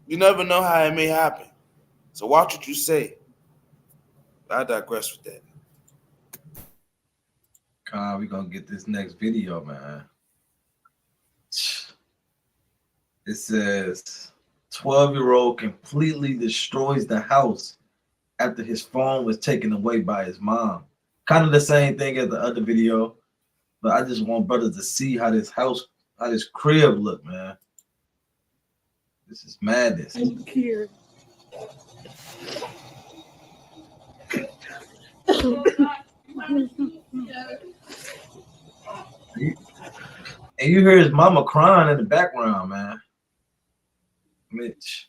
You never know how it may happen. So watch what you say. I digress with that. We gonna get this next video, man. It says 12-year-old completely destroys the house after his phone was taken away by his mom. Kind of the same thing as the other video, but I just want brothers to see how this crib look, man. This is madness. I'm here. And you hear his mama crying in the background, man. Mitch.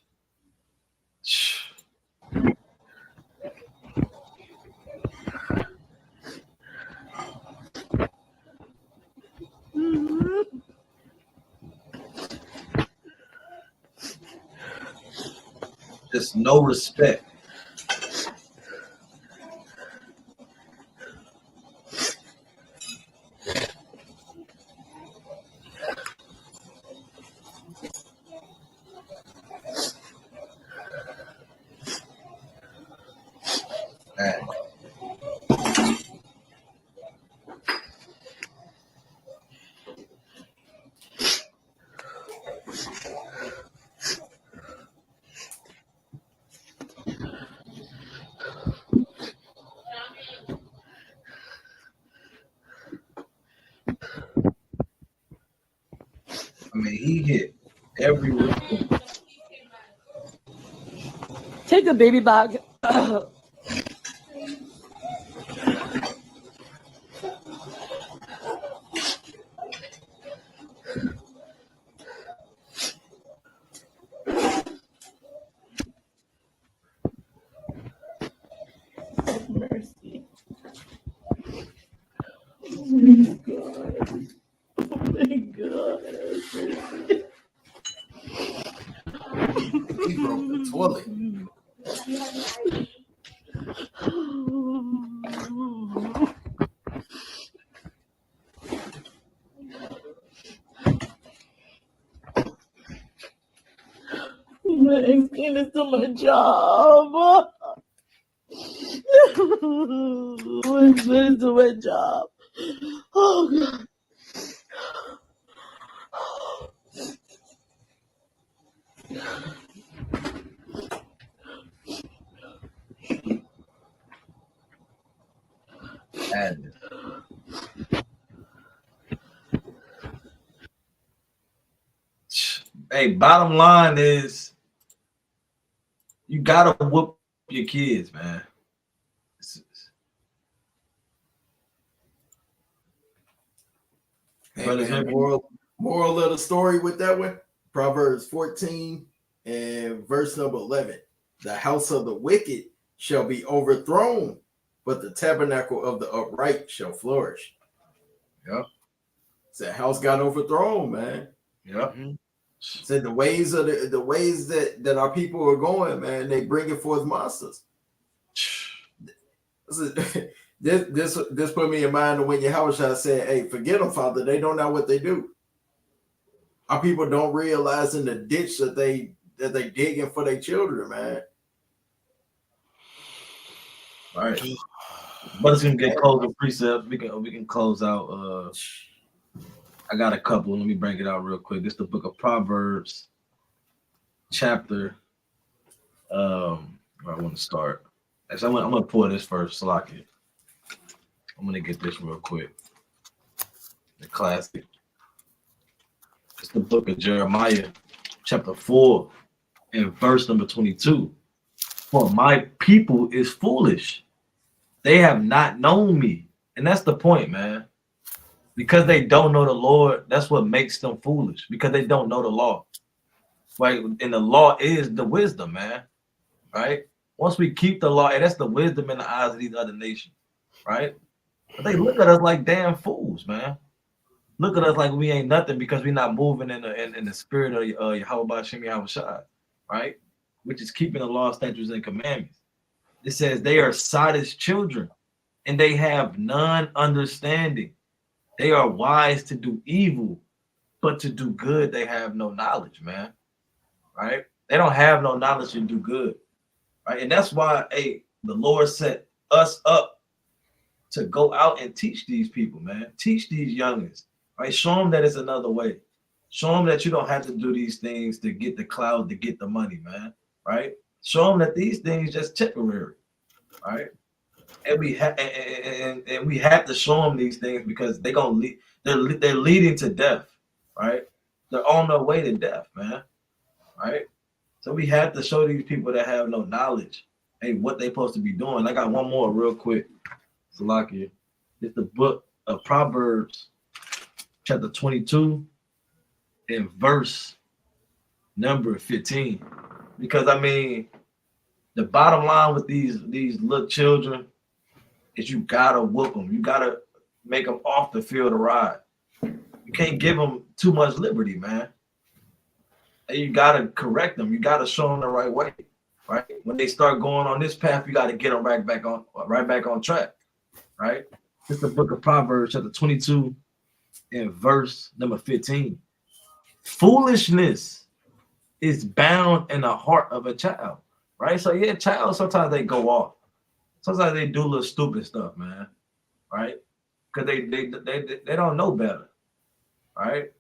Just no respect. Man. I mean, he hit every room. Take the baby bag. He broke the toilet. Man, extend this to my job. Extend it to my job. Oh God. Madness. Hey, bottom line is you gotta whoop your kids, man. Hey, Brothers, man, moral of the story with that one, Proverbs 14 and verse number 11. The house of the wicked shall be overthrown, but the tabernacle of the upright shall flourish. Yep. That house got overthrown, man. Yep. Said the ways of the ways that our people are going, man, they bringing forth monsters. This put me in mind of when Yahushua said, "Hey, forget them, Father. They don't know what they do." Our people don't realize in the ditch that they digging for their children, man. All right. But it's gonna get closing precepts. We can close out. I got a couple. Let me bring it out real quick. This is the book of Proverbs, chapter. Where I want to start. Actually, I'm gonna pull this first. Salaki. I'm gonna get this real quick. The classic. It's the book of Jeremiah, chapter 4, and verse number 22. For my people is foolish. They have not known me. And that's the point, man. Because they don't know the Lord, that's what makes them foolish. Because they don't know the law. Right? And the law is the wisdom, man. Right? Once we keep the law, and that's the wisdom in the eyes of these other nations. Right? But they look at us like damn fools, man. Look at us like we ain't nothing because we're not moving in the spirit of Yahweh Shem Yahushua, right? Which is keeping the law, statutes, and commandments. It says they are sottish children, and they have none understanding. They are wise to do evil, but to do good they have no knowledge, man. Right? They don't have no knowledge to do good, right? And that's why, the Lord set us up to go out and teach these people, man. Teach these youngins. Right, show them that it's another way. Show them that you don't have to do these things to get the cloud, to get the money, man. Right? Show them that these things just temporary. Right? And we have to show them these things because they're gonna lead. They're leading to death. Right? They're on their way to death, man. Right? So we have to show these people that have no knowledge, what they're supposed to be doing. I got one more real quick. Salakia. It's the book of Proverbs, chapter 22 and verse number 15. Because I mean, the bottom line with these little children is you gotta whoop them. You gotta make them off the field of ride. You can't give them too much liberty, man. And you gotta correct them. You gotta show them the right way. Right? When they start going on this path, you gotta get them right back on track. Right? It's the book of Proverbs, chapter 22. In verse number 15, foolishness is bound in the heart of a child, right? So yeah, child, sometimes they go off. Sometimes they do little stupid stuff, man, right? Because they don't know better, right?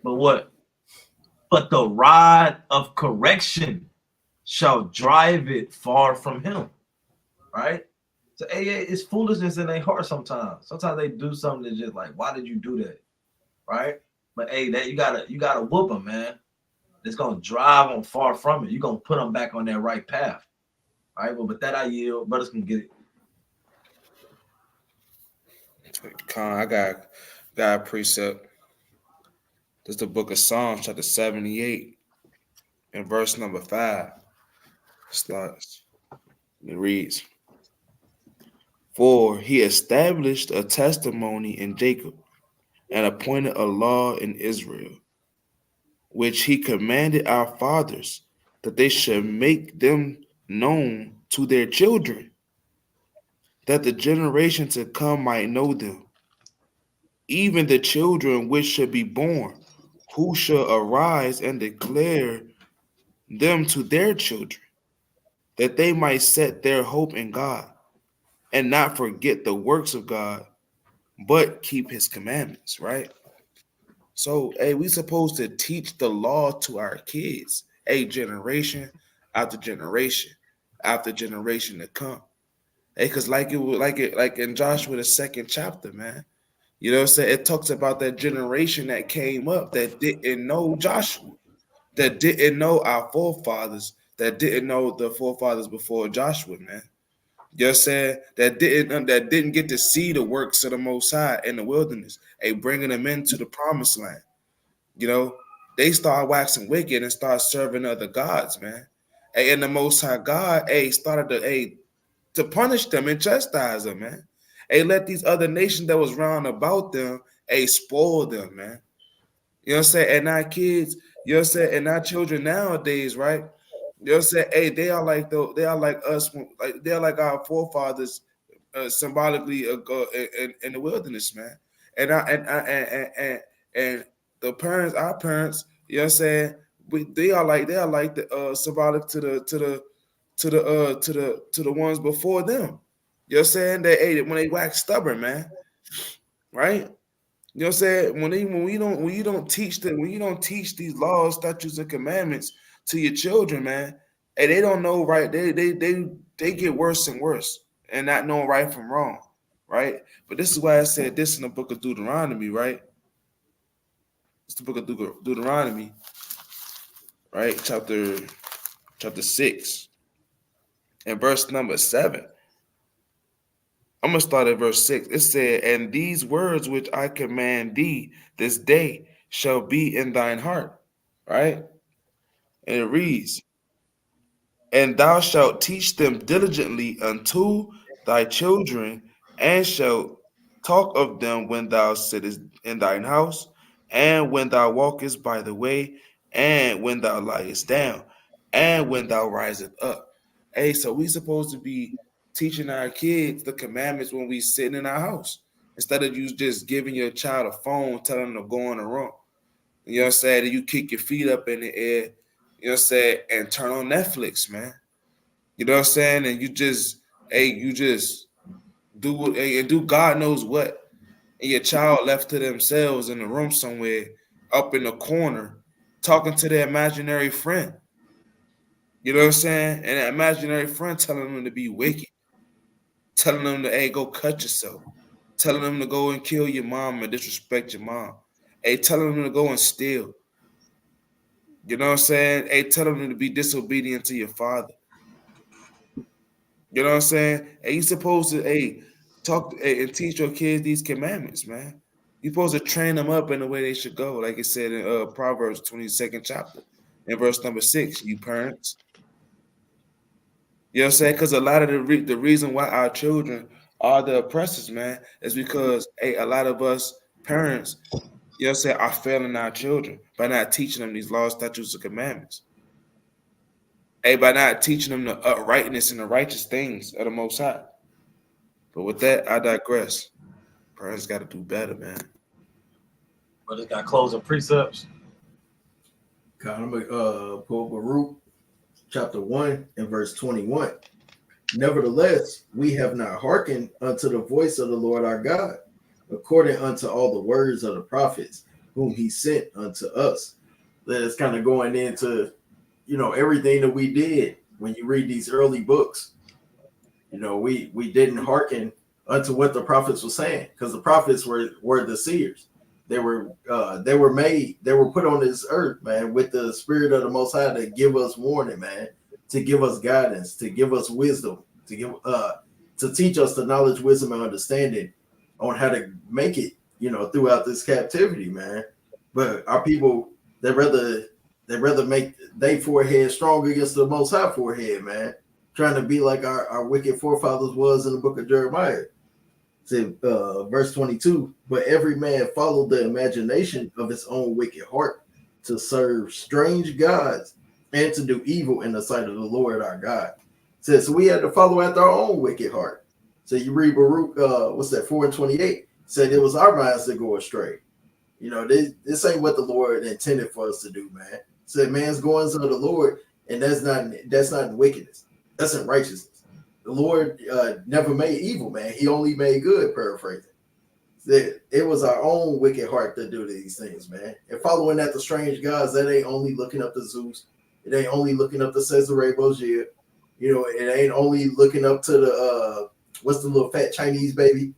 But what? But the rod of correction shall drive it far from him, right? So it's foolishness in their heart sometimes. Sometimes they do something that's just like, why did you do that? Right? But that you gotta whoop them, man. It's gonna drive them far from it. You're gonna put them back on that right path. All right, well, but that I yield. Brothers can get it. I got a precept. This is the book of Psalms, chapter 78, and verse number 5. It reads, For he established a testimony in Jacob and appointed a law in Israel, which he commanded our fathers, that they should make them known to their children, that the generation to come might know them, even the children which should be born, who shall arise and declare them to their children, that they might set their hope in God, and not forget the works of God, but keep his commandments, right? So, hey, we supposed to teach the law to our kids, a generation after generation after generation to come. Hey, because like in Joshua the second chapter, man. You know what I'm saying? It talks about that generation that came up that didn't know Joshua, that didn't know our forefathers, that didn't know the forefathers before Joshua, man. You know what I'm saying? That didn't get to see the works of the Most High in the wilderness, bringing them into the promised land. You know, they start waxing wicked and start serving other gods, man. And the Most High God, started to punish them and chastise them, man. Let these other nations that was round about them, spoil them, man. You know what I'm saying? And our kids, you know what I'm saying, and our children nowadays, right? You know what I'm saying? They are they are like us, like they are like our forefathers, symbolically in the wilderness, man. And the parents, our parents, you know what I'm saying? They are like the symbolic to the ones before them. You know what I'm saying? When they wax stubborn, man, right? You know what I'm saying? When you don't teach these laws, statutes, and commandments to your children, man, and they don't know right, they get worse and worse and not knowing right from wrong, right? But this is why I said this in the book of Deuteronomy, right? It's the book of Deuteronomy, right? Chapter 6 and verse number 7. I'm going to start at verse 6. It said, and these words which I command thee this day shall be in thine heart, right? And it reads, and thou shalt teach them diligently unto thy children, and shalt talk of them when thou sittest in thine house, and when thou walkest by the way, and when thou liest down, and when thou risest up. So we supposed to be teaching our kids the commandments when we sitting in our house, instead of you just giving your child a phone, telling them to go in the room. You know what I'm saying? And you kick your feet up in the air, you know what I'm saying, and turn on Netflix, man. You know what I'm saying? And you just do and do God knows what. And your child left to themselves in a room somewhere, up in the corner, talking to their imaginary friend. You know what I'm saying? And that imaginary friend telling them to be wicked, telling them to, go cut yourself, telling them to go and kill your mom and disrespect your mom, telling them to go and steal. You know what I'm saying? Telling them to be disobedient to your father. You know what I'm saying? And you supposed to, talk and teach your kids these commandments, man. You're supposed to train them up in the way they should go, like it said in Proverbs 22nd chapter, in verse number 6, you parents. You know what I'm saying? Because a lot of the reason why our children are the oppressors, man, is because a lot of us parents, you know what I'm saying, are failing our children by not teaching them these laws, statutes, and commandments. By not teaching them the uprightness and the righteous things of the Most High. But with that, I digress. Parents got to do better, man. But it's got closing precepts. I'm going to pull Baruch chapter 1 and verse 21. Nevertheless, we have not hearkened unto the voice of the Lord our God, according unto all the words of the prophets, whom he sent unto us. That is kind of going into, everything that we did when you read these early books. We didn't hearken unto what the prophets were saying, because the prophets were the seers. They were put on this earth, man, with the spirit of the Most High to give us warning, man, to give us guidance, to give us wisdom, to teach us the knowledge, wisdom, and understanding on how to make it, throughout this captivity, man. But our people, they rather make their forehead strong against the Most High forehead, man. trying to be like our wicked forefathers was in the book of Jeremiah. Said verse 22, but every man followed the imagination of his own wicked heart to serve strange gods and to do evil in the sight of the Lord our God. Says so we had to follow after our own wicked heart. So you read Baruch, what's that, 4:28? Said it was our minds that go astray. You know, this ain't what the Lord intended for us to do, man. Said man's goings of the Lord, and that's not in wickedness. That's in righteousness. The Lord never made evil, man. He only made good, paraphrasing. It was our own wicked heart that do these things, man. And following after strange gods, that ain't only looking up to Zeus. It ain't only looking up to Cesare Borgia. You know, it ain't only looking up to the what's the little fat Chinese baby.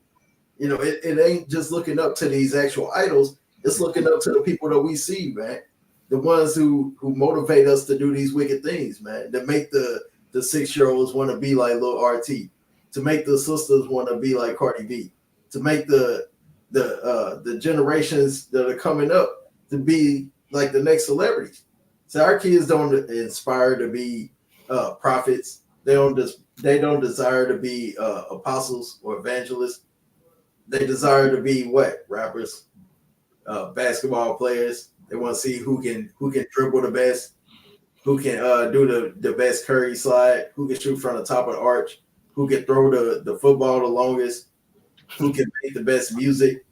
You know, it ain't just looking up to these actual idols. It's looking up to the people that we see, man. The ones who motivate us to do these wicked things, man. That make the 6-year-olds want to be like Lil RT, to make the sisters want to be like Cardi B, to make the generations that are coming up to be like the next celebrities. So our kids don't inspire to be prophets. They don't desire to be apostles or evangelists. They desire to be what? Rappers, basketball players. They want to see who can dribble the best, who can do the best Curry slide, who can shoot from the top of the arch, who can throw the football the longest, who can make the best music,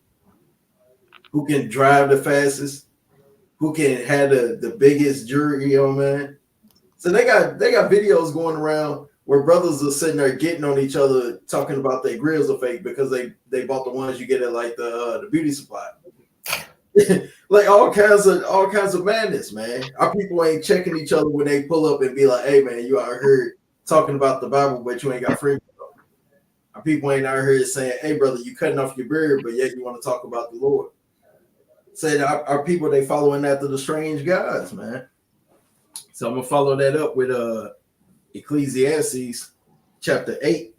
who can drive the fastest, who can have the biggest jewelry on, man. So they got videos going around where brothers are sitting there getting on each other, talking about their grills are fake because they bought the ones you get at like the beauty supply. Like all kinds of madness, man. Our people ain't checking each other when they pull up and be like, "Hey, man, you out here talking about the Bible, but you ain't got free." Our people ain't out here saying, "Hey, brother, you cutting off your beard, but yet you want to talk about the Lord." Saying our people, they following after the strange gods, man. So I'm gonna follow that up with Ecclesiastes chapter 8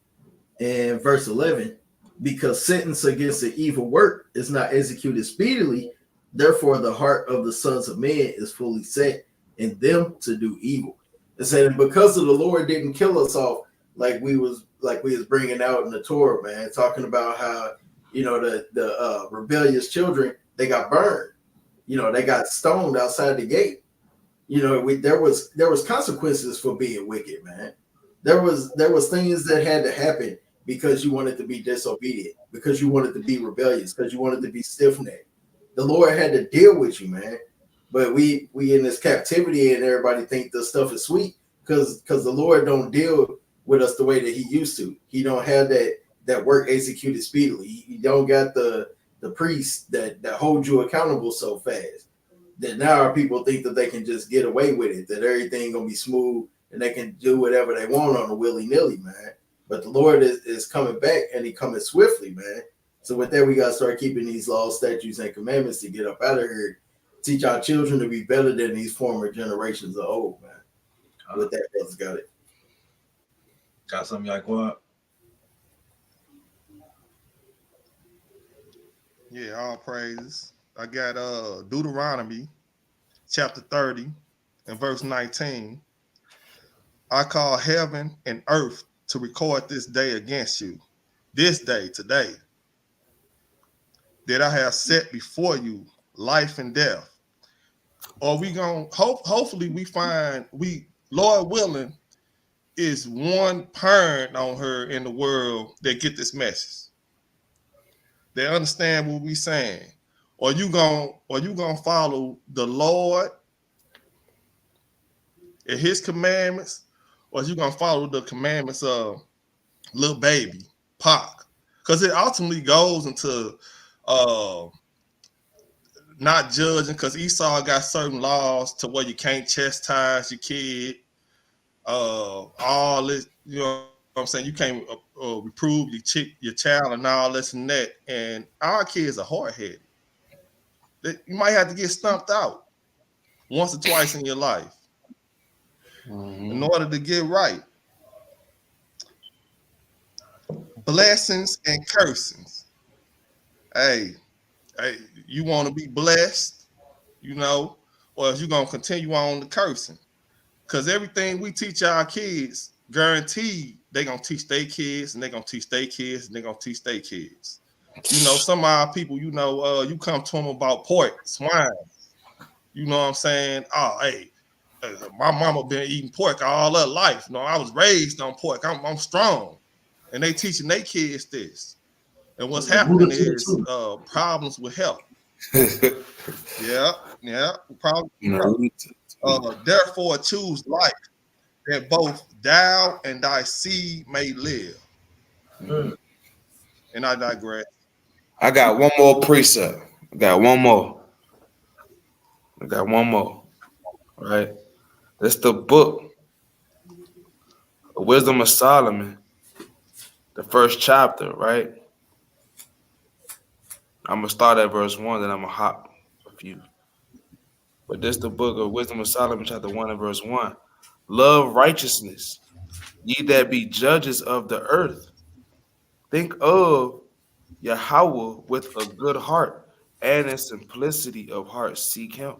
and verse 11. Because sentence against the evil work is not executed speedily, therefore the heart of the sons of men is fully set in them to do evil. It said, because of the Lord didn't kill us off like we was bringing out in the Torah, man, talking about how, you know, the rebellious children, they got burned, you know, they got stoned outside the gate. You know, there was consequences for being wicked, man. There was things that had to happen because you wanted to be disobedient, because you wanted to be rebellious, because you wanted to be stiff-necked. The Lord had to deal with you, man. But we in this captivity, and everybody think this stuff is sweet because the Lord don't deal with us the way that He used to. He don't have that work executed speedily. He don't got the priests that hold you accountable so fast. That now our people think that they can just get away with it, that everything gonna be smooth and they can do whatever they want on a willy-nilly, man. But the Lord is coming back, and He coming swiftly, man. So with that, we got to start keeping these laws, statutes, and commandments to get up out of here. Teach our children to be better than these former generations of old, man. With that, brothers got it. Got something like what? Yeah, all praises. I got Deuteronomy chapter 30 and verse 19. I call heaven and earth to record this day against you, this day, today, that I have set before you life and death. Or we gonna hopefully we find Lord willing is one parent on her in the world that get this message. They understand what we saying. Or you gonna follow the Lord and His commandments, or you gonna follow the commandments of little baby Pac, because it ultimately goes into not judging, because Esau got certain laws to where you can't chastise your kid, all this, you know what I'm saying, you can't reprove your child and all this and that, and our kids are hard-headed. You might have to get stumped out once or twice in your life in order to get right. Blessings and cursings. Hey, you want to be blessed, you know, or if you're going to continue on the cursing. Because everything we teach our kids guaranteed they gonna teach their kids, and they gonna teach their kids, and they gonna teach their kids. You know, some of our people, you know, you come to them about pork, swine. You know what I'm saying? Oh, hey, my mama been eating pork all her life. You know, I was raised on pork. I'm strong, and they teaching their kids this. And what's happening is problems with health. Yeah, problems with health. Therefore, choose life, that both thou and thy seed may live. And I digress. I got one more precept. I got one more. Right? That's the book, Wisdom of Solomon, the first chapter, right? I'm gonna start at verse 1, then I'm gonna hop a few. But this the book of Wisdom of Solomon, chapter 1 and verse 1. Love righteousness, ye that be judges of the earth. Think of Yahweh with a good heart, and in simplicity of heart seek him.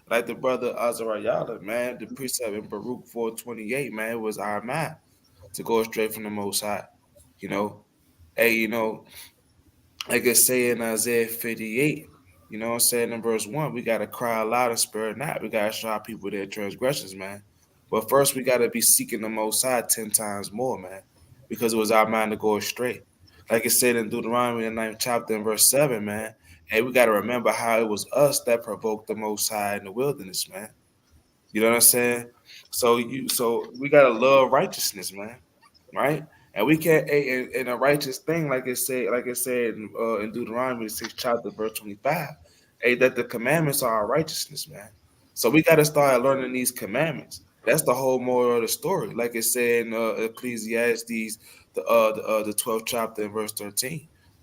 Like the brother Azariah, man, the precept in Baruch 4:28, man, it was our man to go straight from the Most High. You know, hey, you know, like it say in Isaiah 58, you know what I'm saying, in verse 1, we got to cry aloud and spare not. We got to show our people their transgressions, man. But first, we got to be seeking the Most High 10 times more, man, because it was our mind to go astray. Like it said in Deuteronomy, the 9th chapter, in verse 7, man, hey, we got to remember how it was us that provoked the Most High in the wilderness, man. You know what I'm saying? So we got to love righteousness, man, right? And we can't in a righteous thing, like it said in Deuteronomy 6th chapter, verse 25, that the commandments are our righteousness, man. So we got to start learning these commandments. That's the whole moral of the story. Like it said in Ecclesiastes, the 12th chapter and verse 13.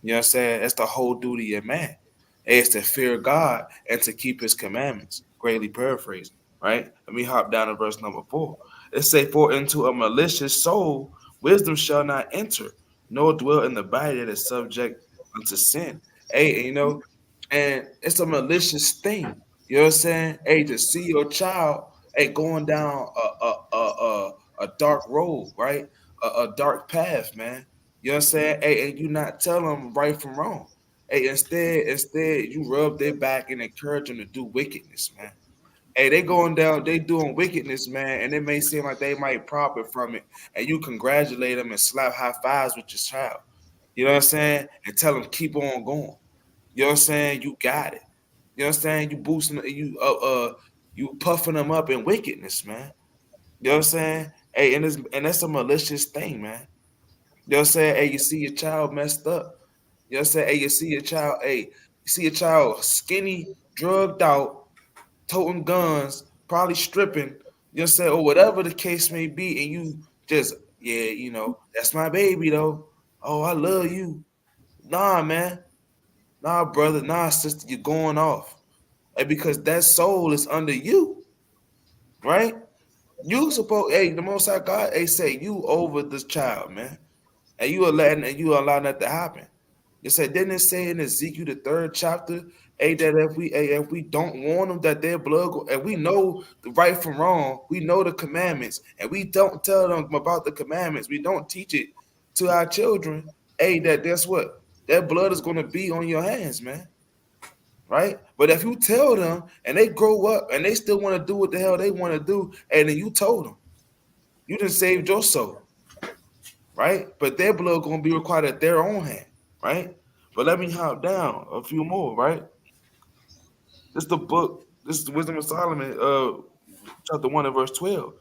You know what I'm saying? That's the whole duty of man. It's to fear God and to keep his commandments. Greatly paraphrasing, right? Let me hop down to verse number 4. It say, for into a malicious soul wisdom shall not enter, nor dwell in the body that is subject unto sin. Hey, you know, and it's a malicious thing. You know what I'm saying? Hey, to see your child, hey, going down a dark road, right? A dark path, man. You know what I'm saying? Hey, and you not tell them right from wrong. Hey, instead, you rub their back and encourage them to do wickedness, man. Hey, they going down, they doing wickedness, man, and it may seem like they might profit from it, and you congratulate them and slap high fives with your child. You know what I'm saying? And tell them keep on going. You know what I'm saying? You got it. You know what I'm saying? You boosting, you puffing them up in wickedness, man. You know what I'm saying? Hey, and that's a malicious thing, man. You know what I'm saying? Hey, you see your child messed up. You know what I'm saying? Hey, you see your child skinny, drugged out, toting guns, probably stripping, you know what I'm saying, or whatever the case may be, and you just, yeah, you know, that's my baby though. Oh, I love you. Nah, man. Nah, brother. Nah, sister, you're going off. And because that soul is under you, right? You supposed, hey, the Most High God, they say you over this child, man. And you allowing that to happen. It said, didn't it say in Ezekiel the 3rd chapter, that if we don't warn them that their blood and we know the right from wrong, we know the commandments, and we don't tell them about the commandments, we don't teach it to our children, that guess what? Their blood is going to be on your hands, man. Right? But if you tell them and they grow up and they still want to do what the hell they want to do, and then you told them, you done saved your soul. Right? But their blood going to be required at their own hand, right? But let me hop down a few more, right? This is the book, this is the Wisdom of Solomon, chapter 1 and verse 12,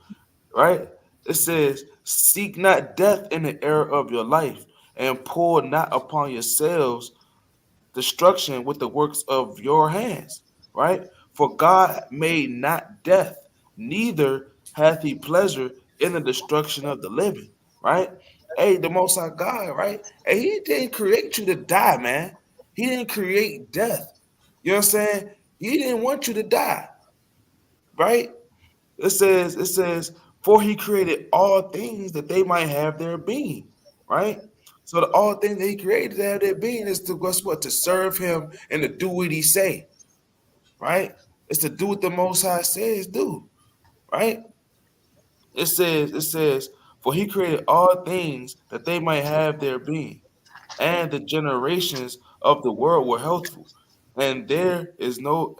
right? It says, seek not death in the era of your life, and pour not upon yourselves destruction with the works of your hands, right? For God made not death, neither hath he pleasure in the destruction of the living, right? Hey, the Most High God, right? Hey, he didn't create you to die, man. He didn't create death. You know what I'm saying? He didn't want you to die, right? It says, for he created all things that they might have their being, right? So the all things that he created to have their being is to guess what? To serve him and to do what he say, right? It's to do what the Most High says do, right? It says, For he created all things that they might have their being, and the generations of the world were healthful, and there is no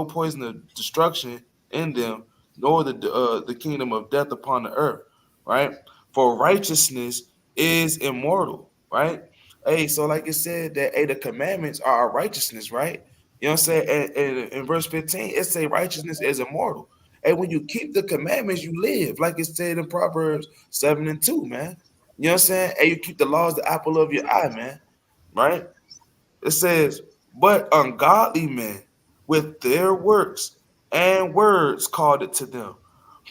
poison of destruction in them, nor the kingdom of death upon the earth, right? For righteousness is immortal, right? Hey, so like it said that the commandments are our righteousness, right? You know what I'm saying? And in verse 15, it say righteousness is immortal. And when you keep the commandments, you live, like it said in Proverbs 7 and 2, man. You know what I'm saying? And you keep the laws the apple of your eye, man. Right? It says, but ungodly men with their works and words called it to them.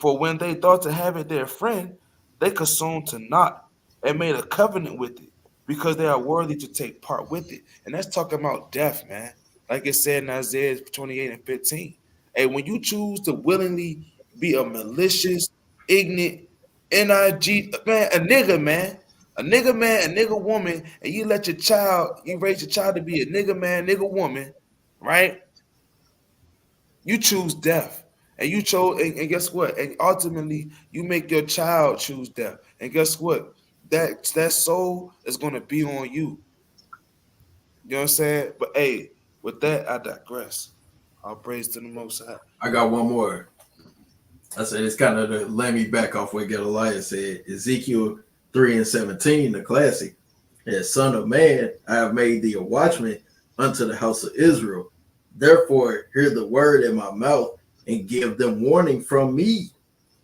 For when they thought to have it their friend, they consumed to naught and made a covenant with it, because they are worthy to take part with it. And that's talking about death, man. Like it said in Isaiah 28 and 15. And when you choose to willingly be a malicious, ignorant, NIG, man, a nigga man, a nigga woman, and you raise your child to be a nigga man, nigga woman, right? You choose death. And you chose, and guess what? And ultimately, you make your child choose death. And guess what? That soul is gonna be on you. You know what I'm saying? But hey, with that, I digress. All praise to the Most High. I got one more. I said it's kind of to let me back off what Gedaliah said. Ezekiel 3 and 17, the classic. As son of man, I have made thee a watchman unto the house of Israel. Therefore, hear the word in my mouth and give them warning from me.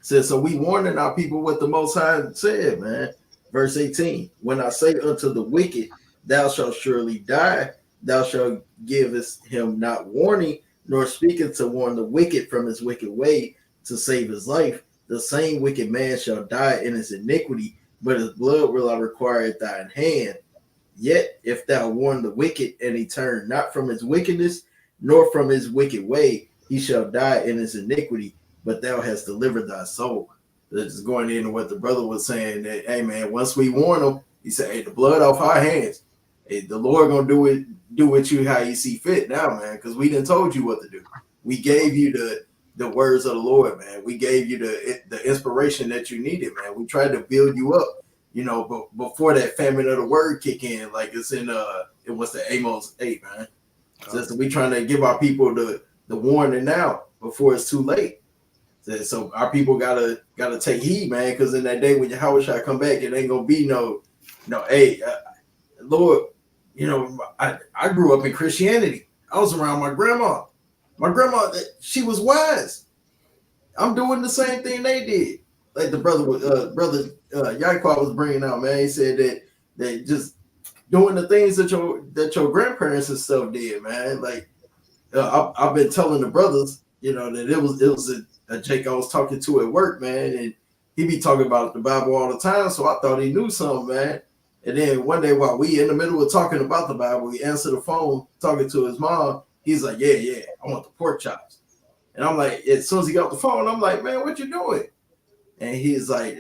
Says, so we warning our people what the Most High said, man. Verse 18, when I say unto the wicked, thou shalt surely die, thou shalt give him not warning, nor speaking to warn the wicked from his wicked way to save his life. The same wicked man shall die in his iniquity, but his blood will I require at thine hand. Yet if thou warn the wicked, and he turn not from his wickedness, nor from his wicked way, he shall die in his iniquity, but thou hast delivered thy soul. That's going into what the brother was saying, that, hey, man, once we warn him, he said, hey, the blood off our hands. Hey, the Lord going to do with you how you see fit now, man, because we done told you what to do. We gave you the words of the Lord, man. We gave you the inspiration that you needed, man. We tried to build you up, you know, but before that famine of the word kick in, like it's in it was the Amos 8, man. So we trying to give our people the warning now before it's too late. So our people gotta take heed, man, because in that day when Yahweh shall come back, it ain't gonna be no, hey, Lord, you know, I grew up in Christianity. I was around my grandma. My grandma, she was wise. I'm doing the same thing they did. Like the brother Yaquan was bringing out, man. He said that just doing the things that your grandparents and stuff did, man. Like I've been telling the brothers, you know, that it was a Jake I was talking to at work, man, and he be talking about the Bible all the time. So I thought he knew something, man. And then one day while we in the middle of talking about the Bible, he answered the phone talking to his mom. He's like, yeah, I want the pork chops. And I'm like, as soon as he got the phone, I'm like, man, what you doing? And he's like,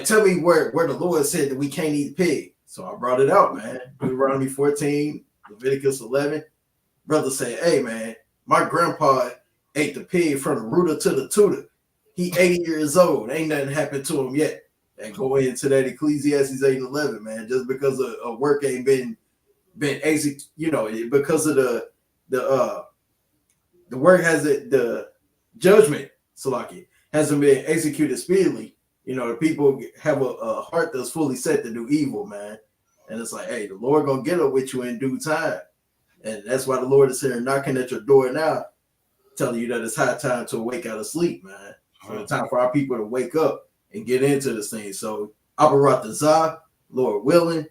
tell me where the Lord said that we can't eat pig. So I brought it out, man. Deuteronomy 14, Leviticus 11. Brother said, hey, man, my grandpa ate the pig from the rooter to the tutor. He 80 years old. Ain't nothing happened to him yet. And go into that Ecclesiastes 8 and 11, man. Just because of work ain't been executed, you know, because of the work the judgment, Salaki, hasn't been executed speedily. You know, the people have a heart that's fully set to do evil, man. And it's like, hey, the Lord gonna get up with you in due time. And that's why the Lord is here knocking at your door now, telling you that it's high time to wake out of sleep, man. So it's time for our people to wake up and get into this thing. So Aparat the Zah, Lord willing,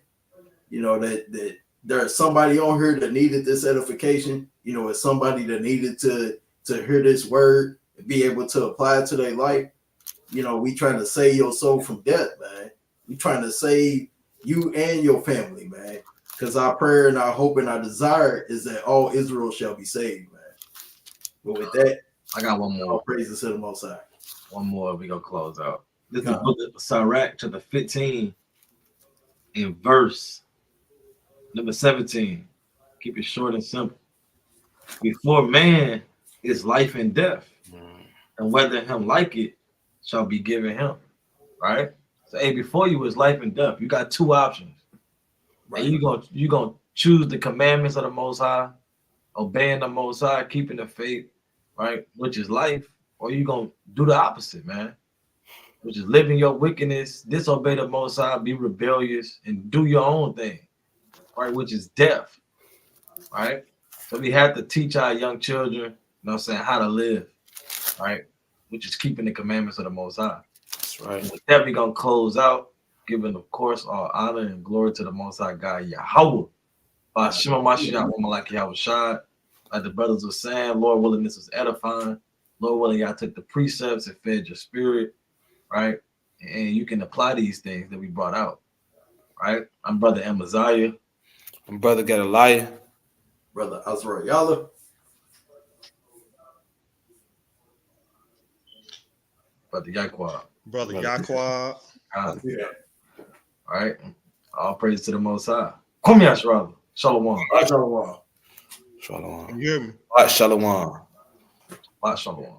you know, that there's somebody on here that needed this edification. You know, it's somebody that needed to hear this word and be able to apply it to their life. You know, we trying to save your soul from death, man. We trying to save you and your family, man. Because our prayer and our hope and our desire is that all Israel shall be saved, man. But with that, I got one more. All praises to the Most High. One more, we gonna close out. This is the book of Sirach, chapter 15, in verse number 17. Keep it short and simple. Before man is life and death, and whether him like it shall be given him. Right? So hey, before you was life and death. You got two options. Right. And you gonna choose the commandments of the Most High, obeying the Most High, keeping the faith, right, which is life, or you gonna do the opposite, man, which is living your wickedness, disobey the Most High, be rebellious, and do your own thing, right, which is death, right? So we have to teach our young children, you know what I'm saying, how to live, right, which is keeping the commandments of the Most High. That's right. And with that, we're gonna close out, giving, of course, all honor and glory to the Most High God, Yahweh. Shema Mashiach, like Yahweh Shad. Like the brothers were saying, Lord willing, this was edifying. Lord willing, y'all took the precepts and fed your spirit, right? And you can apply these things that we brought out, right? I'm Brother Amaziah. My brother got a liar. Brother Azra Yalla. Brother Yaquab. Brother Yaquab. All Yeah. right. All praise to the Most High. Kum Yashrael. Shalom. Shalom. Shalom. You hear me? All right, shalom. Shalom.